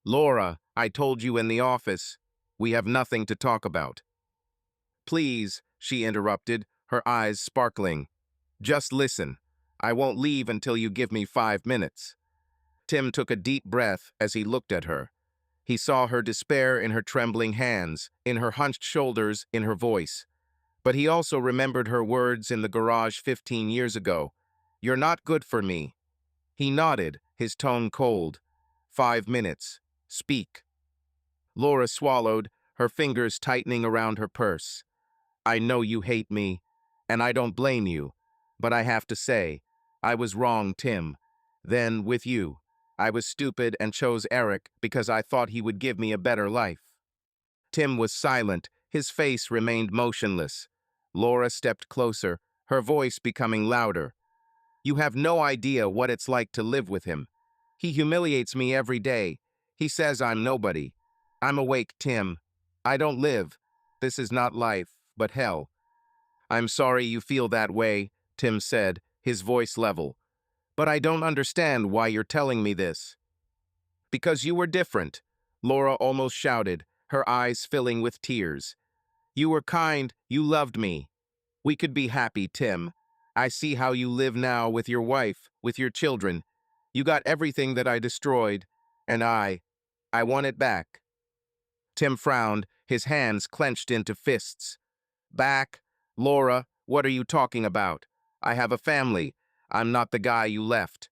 "Laura, I told you in the office. We have nothing to talk about." "Please," she interrupted, her eyes sparkling. "Just listen. I won't leave until you give me 5 minutes." Tim took a deep breath as he looked at her. He saw her despair in her trembling hands, in her hunched shoulders, in her voice. But he also remembered her words in the garage 15 years ago. "You're not good for me." He nodded, his tone cold. 5 minutes. Speak." Laura swallowed, her fingers tightening around her purse. "I know you hate me, and I don't blame you, but I have to say, I was wrong, Tim. Then, with you, I was stupid and chose Eric because I thought he would give me a better life." Tim was silent, his face remained motionless. Laura stepped closer, her voice becoming louder. "You have no idea what it's like to live with him. He humiliates me every day. He says I'm nobody. I'm awake, Tim. I don't live. This is not life, but hell." "I'm sorry you feel that way," Tim said, his voice level. "But I don't understand why you're telling me this." "Because you were different," Laura almost shouted, her eyes filling with tears. "You were kind, you loved me. We could be happy, Tim. I see how you live now with your wife, with your children. You got everything that I destroyed, and I want it back." Tim frowned, his hands clenched into fists. "Back? Laura, what are you talking about? I have a family. I'm not the guy you left."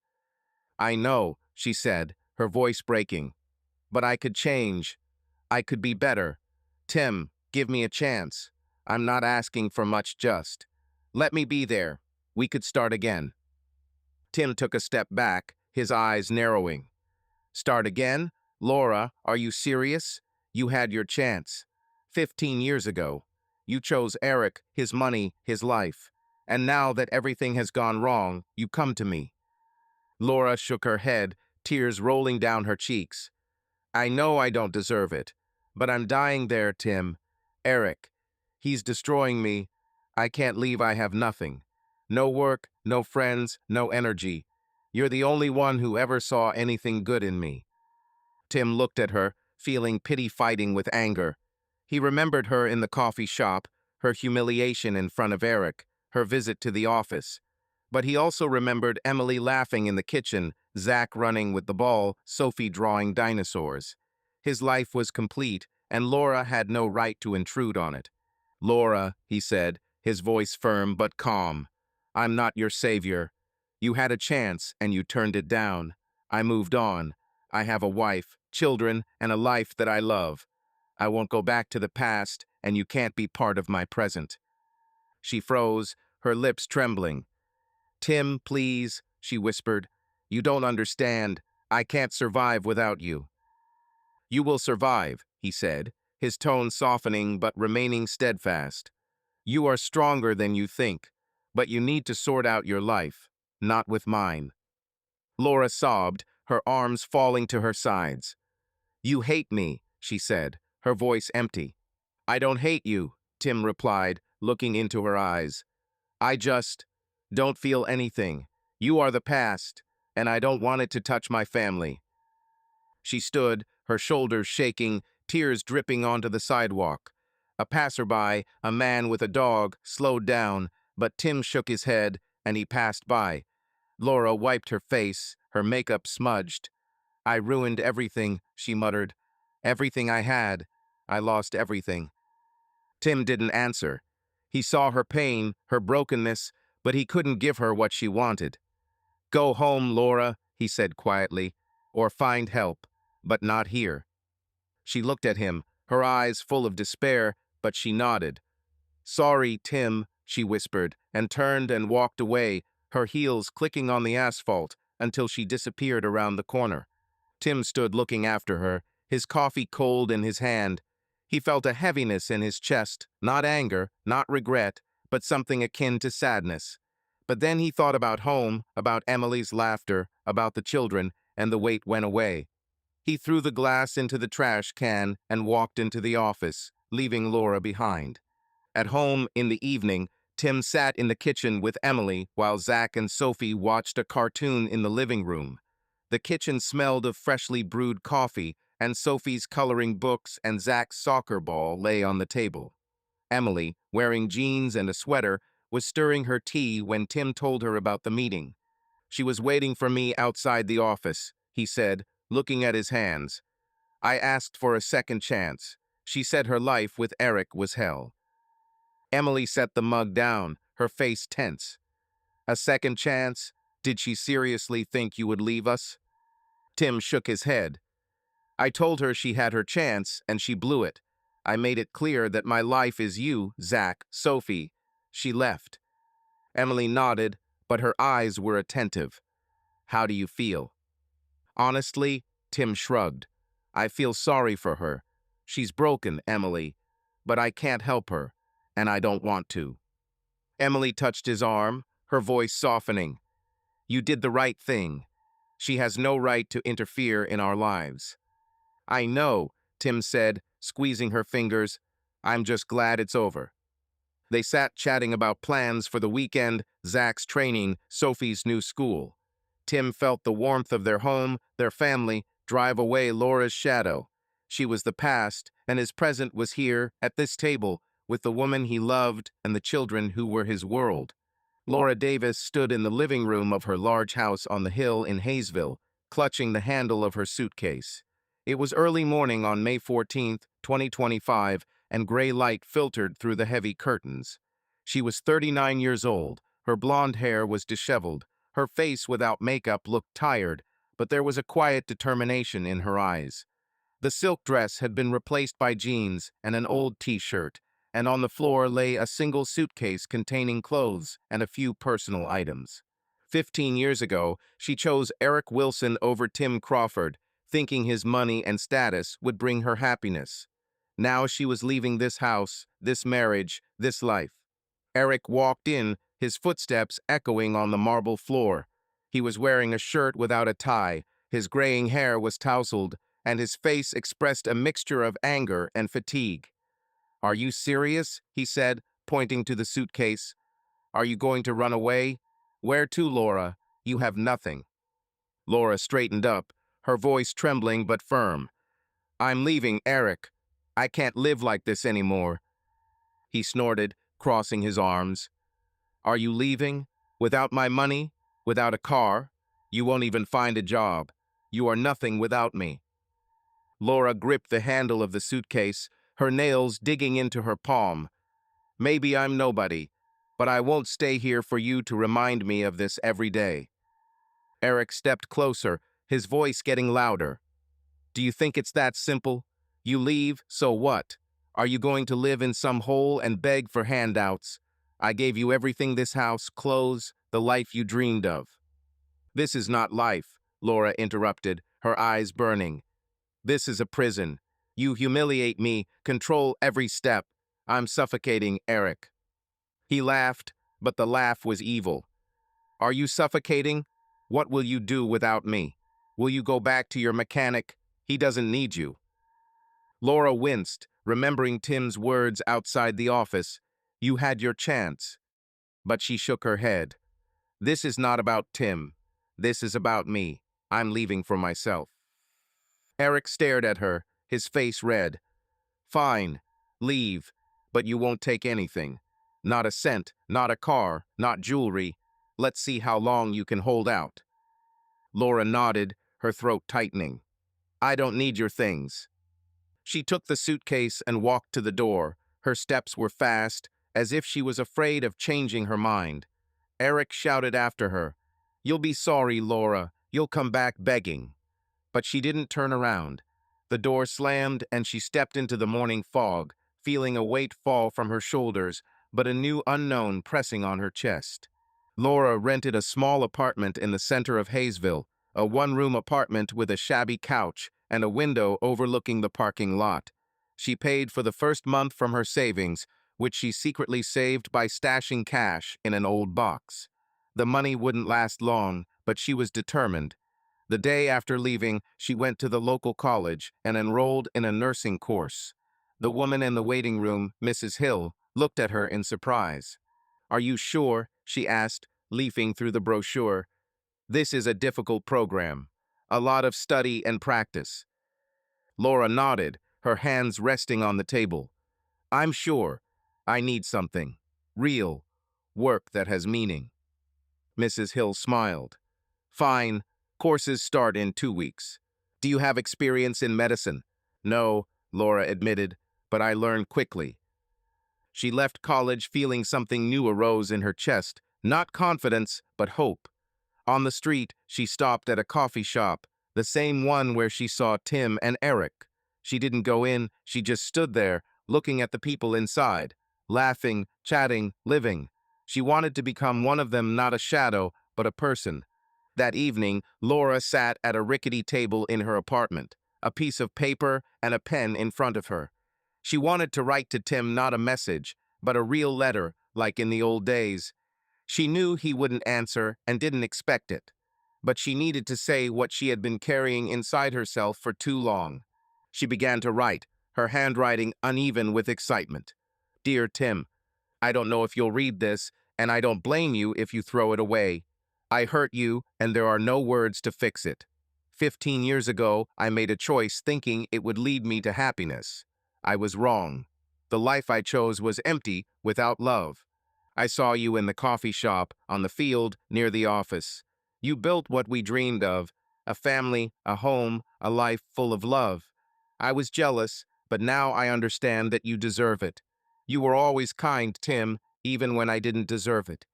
"I know," she said, her voice breaking. "But I could change. I could be better. Tim, give me a chance. I'm not asking for much, just. Let me be there. We could start again." Tim took a step back, his eyes narrowing. "Start again? Laura, are you serious? You had your chance. 15 years ago. You chose Eric, his money, his life. And now that everything has gone wrong, you come to me." Laura shook her head, tears rolling down her cheeks. "I know I don't deserve it, but I'm dying there, Tim. Eric, he's destroying me. I can't leave, I have nothing. No work, no friends, no energy. You're the only one who ever saw anything good in me." Tim looked at her, feeling pity fighting with anger. He remembered her in the coffee shop, her humiliation in front of Eric, her visit to the office. But he also remembered Emily laughing in the kitchen, Zach running with the ball, Sophie drawing dinosaurs. His life was complete, and Laura had no right to intrude on it. "Laura," he said, his voice firm but calm, "I'm not your savior. You had a chance, and you turned it down. I moved on. I have a wife, children, and a life that I love. I won't go back to the past, and you can't be part of my present." She froze, her lips trembling. "Tim, please," she whispered. "You don't understand. I can't survive without you." "You will survive," he said, his tone softening but remaining steadfast. "You are stronger than you think, but you need to sort out your life, not with mine." Laura sobbed, her arms falling to her sides. "You hate me," she said, her voice empty. "I don't hate you," Tim replied, looking into her eyes. "I just don't feel anything. You are the past, and I don't want it to touch my family." She stood, her shoulders shaking, tears dripping onto the sidewalk. A passerby, a man with a dog, slowed down, but Tim shook his head, and he passed by. Laura wiped her face, her makeup smudged. "I ruined everything," she muttered. "Everything I had. I lost everything." Tim didn't answer. He saw her pain, her brokenness, but he couldn't give her what she wanted. "Go home, Laura," he said quietly, "or find help, but not here." She looked at him, her eyes full of despair, but she nodded. "Sorry, Tim," she whispered, and turned and walked away, her heels clicking on the asphalt until she disappeared around the corner. Tim stood looking after her, his coffee cold in his hand. He felt a heaviness in his chest, not anger, not regret, but something akin to sadness. But then he thought about home, about Emily's laughter, about the children, and the weight went away. He threw the glass into the trash can and walked into the office, leaving Laura behind. At home in the evening, Tim sat in the kitchen with Emily while Zach and Sophie watched a cartoon in the living room. The kitchen smelled of freshly brewed coffee, and Sophie's coloring books and Zach's soccer ball lay on the table. Emily, wearing jeans and a sweater, was stirring her tea when Tim told her about the meeting. "She was waiting for me outside the office," he said, looking at his hands. "I asked for a second chance. She said her life with Eric was hell." Emily set the mug down, her face tense. "A second chance? Did she seriously think you would leave us?" Tim shook his head. "I told her she had her chance, and she blew it. I made it clear that my life is you, Zach, Sophie." She left. Emily nodded, but her eyes were attentive. "How do you feel?" "Honestly," Tim shrugged. "I feel sorry for her. She's broken, Emily, but I can't help her, and I don't want to." Emily touched his arm, her voice softening. "You did the right thing. She has no right to interfere in our lives." "I know," Tim said, squeezing her fingers. "I'm just glad it's over." They sat chatting about plans for the weekend, Zach's training, Sophie's new school. Tim felt the warmth of their home, their family, drive away Laura's shadow. She was the past, and his present was here, at this table, with the woman he loved and the children who were his world. Laura Davis stood in the living room of her large house on the hill in Hayesville, clutching the handle of her suitcase. It was early morning on May 14th, 2025, and gray light filtered through the heavy curtains. She was 39 years old. Her blonde hair was disheveled. Her face without makeup looked tired, but there was a quiet determination in her eyes. The silk dress had been replaced by jeans and an old t-shirt, and on the floor lay a single suitcase containing clothes and a few personal items. 15 years ago, she chose Eric Wilson over Tim Crawford, thinking his money and status would bring her happiness. Now she was leaving this house, this marriage, this life. Eric walked in, his footsteps echoing on the marble floor. He was wearing a shirt without a tie, his graying hair was tousled, and his face expressed a mixture of anger and fatigue. "Are you serious?" he said, pointing to the suitcase. "Are you going to run away? Where to, Laura? You have nothing." Laura straightened up, her voice trembling but firm. "I'm leaving, Eric. I can't live like this anymore." He snorted, crossing his arms. "Are you leaving? Without my money? Without a car? You won't even find a job. You are nothing without me." Laura gripped the handle of the suitcase, her nails digging into her palm. "Maybe I'm nobody, but I won't stay here for you to remind me of this every day." Eric stepped closer, his voice getting louder. "Do you think it's that simple? You leave, so what? Are you going to live in some hole and beg for handouts? I gave you everything: this house, clothes, the life you dreamed of." "This is not life," Laura interrupted, her eyes burning. "This is a prison. You humiliate me, control every step. I'm suffocating, Eric." He laughed, but the laugh was evil. "Are you suffocating? What will you do without me? Will you go back to your mechanic? He doesn't need you." Laura winced, remembering Tim's words outside the office. "You had your chance." But she shook her head. "This is not about Tim. This is about me. I'm leaving for myself." Eric stared at her, his face red. "Fine, leave, but you won't take anything. Not a cent, not a car, not jewelry. Let's see how long you can hold out." Laura nodded, her throat tightening. "I don't need your things." She took the suitcase and walked to the door. Her steps were fast, as if she was afraid of changing her mind. Eric shouted after her, "You'll be sorry, Laura. You'll come back begging." But she didn't turn around. The door slammed and she stepped into the morning fog, feeling a weight fall from her shoulders, but a new unknown pressing on her chest. Laura rented a small apartment in the center of Hayesville, a one-room apartment with a shabby couch and a window overlooking the parking lot. She paid for the first month from her savings, which she secretly saved by stashing cash in an old box. The money wouldn't last long, but she was determined. The day after leaving, she went to the local college and enrolled in a nursing course. The woman in the waiting room, Mrs. Hill, looked at her in surprise. "Are you sure?" she asked, leafing through the brochure. "This is a difficult program. A lot of study and practice." Laura nodded, her hands resting on the table. "I'm sure. I need something. Real. Work that has meaning." Mrs. Hill smiled. "Fine. Courses start in 2 weeks. Do you have experience in medicine?" "No," Laura admitted, "but I learn quickly." She left college feeling something new arose in her chest, not confidence, but hope. On the street, she stopped at a coffee shop, the same one where she saw Tim and Eric. She didn't go in, she just stood there, looking at the people inside, laughing, chatting, living. She wanted to become one of them, not a shadow, but a person. That evening, Laura sat at a rickety table in her apartment, a piece of paper and a pen in front of her. She wanted to write to Tim not a message, but a real letter, like in the old days. She knew he wouldn't answer and didn't expect it. But she needed to say what she had been carrying inside herself for too long. She began to write, her handwriting uneven with excitement. "Dear Tim, I don't know if you'll read this, and I don't blame you if you throw it away. I hurt you, and there are no words to fix it. 15 years ago, I made a choice thinking it would lead me to happiness. I was wrong. The life I chose was empty, without love. I saw you in the coffee shop, on the field, near the office. You built what we dreamed of, a family, a home, a life full of love. I was jealous, but now I understand that you deserve it. You were always kind, Tim, even when I didn't deserve it.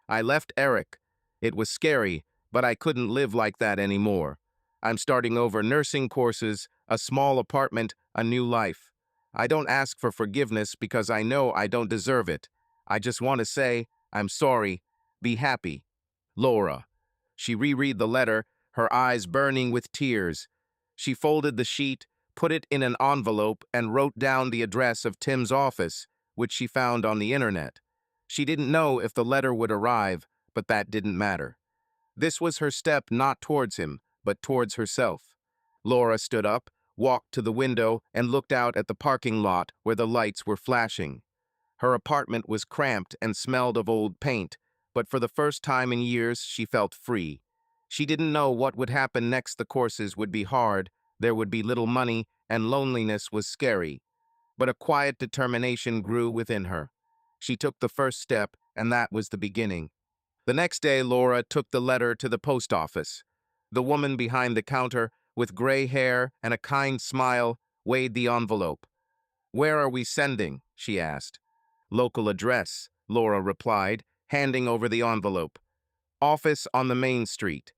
I left Eric. It was scary, but I couldn't live like that anymore. I'm starting over nursing courses, a small apartment, a new life. I don't ask for forgiveness because I know I don't deserve it. I just want to say, I'm sorry. Be happy. Laura." She reread the letter, her eyes burning with tears. She folded the sheet, put it in an envelope, and wrote down the address of Tim's office, which she found on the internet. She didn't know if the letter would arrive, but that didn't matter. This was her step not towards him, but towards herself. Laura stood up, walked to the window, and looked out at the parking lot where the lights were flashing. Her apartment was cramped and smelled of old paint, but for the first time in years she felt free. She didn't know what would happen next. The courses would be hard, there would be little money, and loneliness was scary. But a quiet determination grew within her. She took the first step, and that was the beginning. The next day, Laura took the letter to the post office. The woman behind the counter, with gray hair and a kind smile, weighed the envelope. "Where are we sending?" she asked. "Local address," Laura replied, handing over the envelope. "Office on the main street."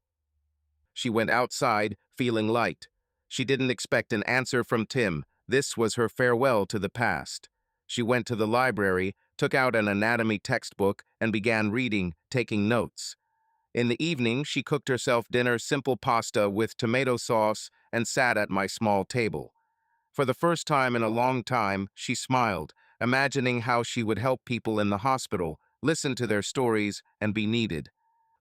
She went outside, feeling light. She didn't expect an answer from Tim. This was her farewell to the past. She went to the library, took out an anatomy textbook, and began reading, taking notes. In the evening, she cooked herself dinner, simple pasta with tomato sauce, and sat at my small table. For the first time in a long time, she smiled, imagining how she would help people in the hospital, listen to their stories, and be needed.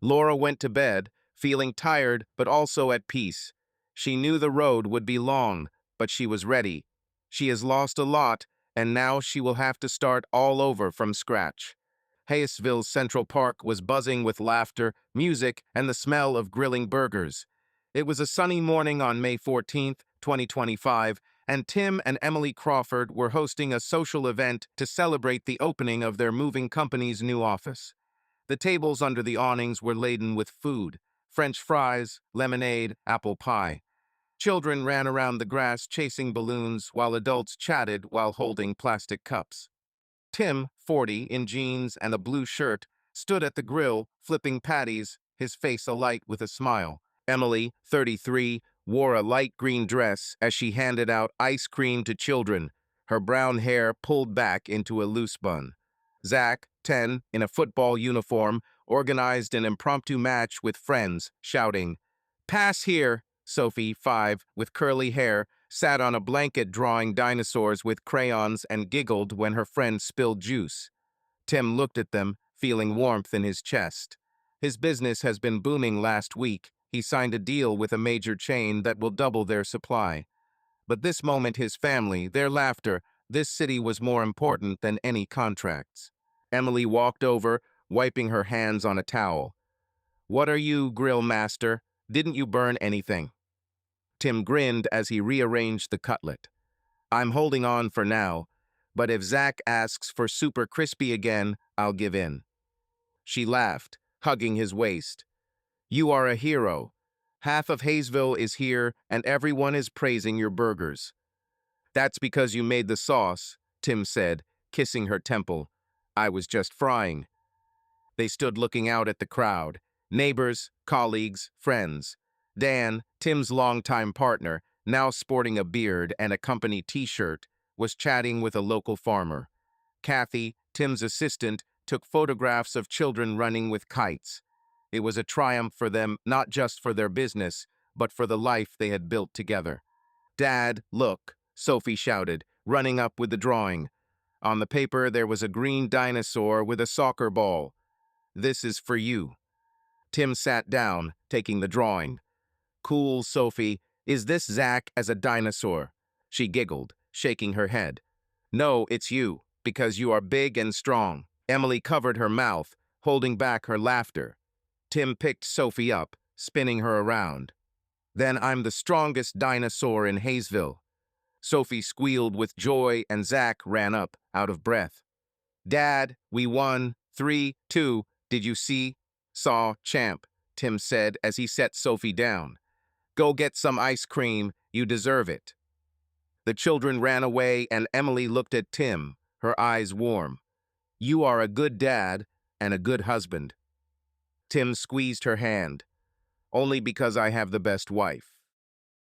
Laura went to bed, feeling tired but also at peace. She knew the road would be long, but she was ready. She has lost a lot, and now she will have to start all over from scratch. Hayesville's Central Park was buzzing with laughter, music, and the smell of grilling burgers. It was a sunny morning on May 14th, 2025, and Tim and Emily Crawford were hosting a social event to celebrate the opening of their moving company's new office. The tables under the awnings were laden with food: French fries, lemonade, apple pie. Children ran around the grass chasing balloons while adults chatted while holding plastic cups. Tim, 40, in jeans and a blue shirt, stood at the grill, flipping patties, his face alight with a smile. Emily, 33, wore a light green dress as she handed out ice cream to children, her brown hair pulled back into a loose bun. Zach, 10, in a football uniform, organized an impromptu match with friends, shouting, "Pass here!" Sophie, 5, with curly hair, sat on a blanket drawing dinosaurs with crayons and giggled when her friend spilled juice. Tim looked at them, feeling warmth in his chest. His business has been booming last week, He signed a deal with a major chain that will double their supply. But this moment his family, their laughter, this city was more important than any contracts. Emily walked over, wiping her hands on a towel. "What are you, grill master? Didn't you burn anything?" Tim grinned as he rearranged the cutlet. "I'm holding on for now, but if Zach asks for super crispy again, I'll give in." She laughed, hugging his waist. "You are a hero. Half of Hayesville is here, and everyone is praising your burgers." "That's because you made the sauce," Tim said, kissing her temple. "I was just frying." They stood looking out at the crowd. Neighbors, colleagues, friends. Dan, Tim's longtime partner, now sporting a beard and a company t-shirt, was chatting with a local farmer. Kathy, Tim's assistant, took photographs of children running with kites. It was a triumph for them, not just for their business, but for the life they had built together. "Dad, look," Sophie shouted, running up with the drawing. On the paper there was a green dinosaur with a soccer ball. "This is for you." Tim sat down, taking the drawing. "Cool, Sophie. Is this Zach as a dinosaur?" She giggled, shaking her head. "No, it's you, because you are big and strong." Emily covered her mouth, holding back her laughter. Tim picked Sophie up, spinning her around. "Then I'm the strongest dinosaur in Hayesville." Sophie squealed with joy and Zach ran up, out of breath. "Dad, we won. 3-2. Did you see?" "Saw, champ," Tim said as he set Sophie down. "Go get some ice cream. You deserve it." The children ran away and Emily looked at Tim, her eyes warm. "You are a good dad and a good husband." Tim squeezed her hand. "Only because I have the best wife."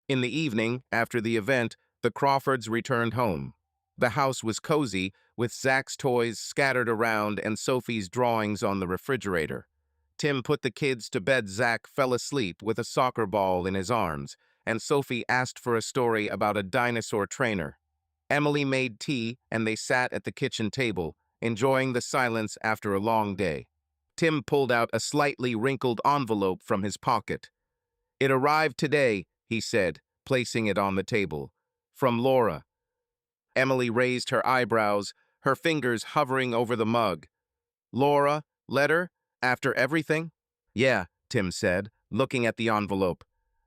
In the evening, after the event, the Crawfords returned home. The house was cozy, with Zach's toys scattered around and Sophie's drawings on the refrigerator. Tim put the kids to bed. Zach fell asleep with a soccer ball in his arms, and Sophie asked for a story about a dinosaur trainer. Emily made tea, and they sat at the kitchen table, enjoying the silence after a long day. Tim pulled out a slightly wrinkled envelope from his pocket. "It arrived today," he said, placing it on the table. "From Laura." Emily raised her eyebrows, her fingers hovering over the mug. "Laura, letter? After everything?" "Yeah," Tim said, looking at the envelope.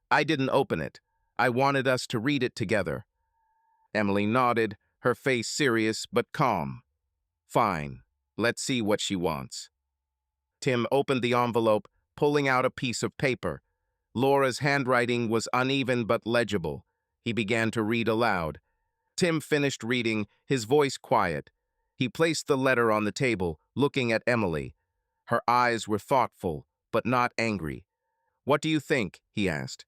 "I didn't open it. I wanted us to read it together." Emily nodded, her face serious but calm. "Fine. Let's see what she wants." Tim opened the envelope, pulling out a piece of paper. Laura's handwriting was uneven but legible. He began to read aloud. Tim finished reading, his voice quiet. He placed the letter on the table, looking at Emily. Her eyes were thoughtful, but not angry. "What do you think?" he asked.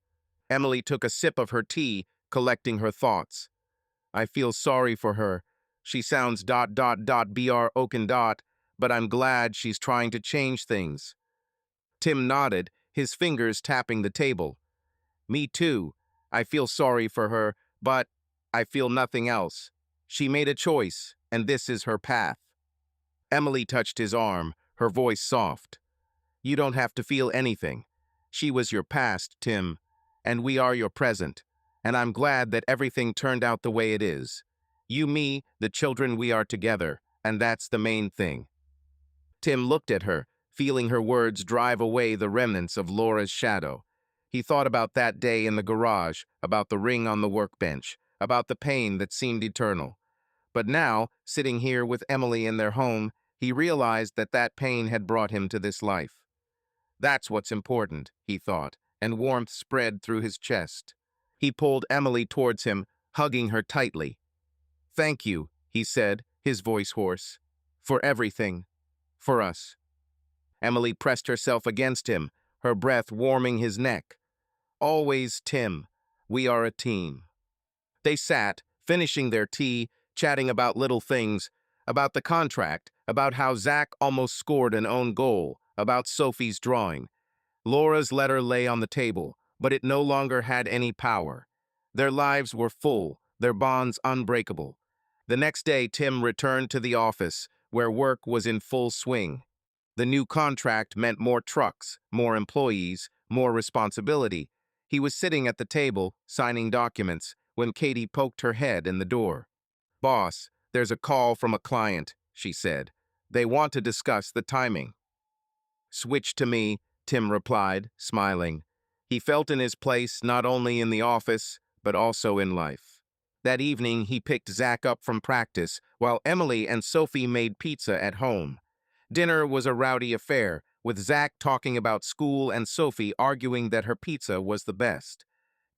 Emily took a sip of her tea, collecting her thoughts. "I feel sorry for her. She sounds ... br oken ... but I'm glad she's trying to change things." Tim nodded, his fingers tapping the table. "Me too. I feel sorry for her, but I feel nothing else. She made a choice, and this is her path." Emily touched his arm, her voice soft. "You don't have to feel anything. She was your past, Tim, and we are your present, and I'm glad that everything turned out the way it is. You, me, the children, we are together, and that's the main thing." Tim looked at her, feeling her words drive away the remnants of Laura's shadow. He thought about that day in the garage, about the ring on the workbench, about the pain that seemed eternal. But now, sitting here with Emily in their home, he realized that that pain had brought him to this life. That's what's important, he thought, and warmth spread through his chest. He pulled Emily towards him, hugging her tightly. "Thank you," he said, his voice hoarse, "for everything. For us." Emily pressed herself against him, her breath warming his neck. "Always, Tim. We are a team." They sat, finishing their tea, chatting about little things, about the contract, about how Zach almost scored an own goal, about Sophie's drawing. Laura's letter lay on the table, but it no longer had any power. Their lives were full, their bonds unbreakable. The next day, Tim returned to the office, where work was in full swing. The new contract meant more trucks, more employees, more responsibility. He was sitting at the table, signing documents, when Katie poked her head in the door. "Boss, there's a call from a client," she said. "They want to discuss the timing." "Switch to me," Tim replied, smiling. He felt in his place not only in the office, but also in life. That evening, he picked Zach up from practice, while Emily and Sophie made pizza at home. Dinner was a rowdy affair, with Zach talking about school and Sophie arguing that her pizza was the best.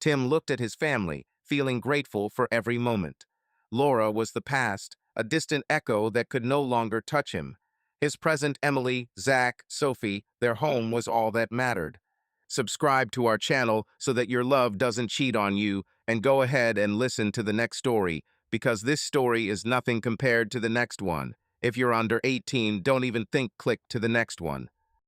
Tim looked at his family, feeling grateful for every moment. Laura was the past, a distant echo that could no longer touch him. His present, Emily, Zach, Sophie, their home was all that mattered. Subscribe to our channel so that your love doesn't cheat on you, and go ahead and listen to the next story, because this story is nothing compared to the next one. If you're under 18, don't even think click to the next one.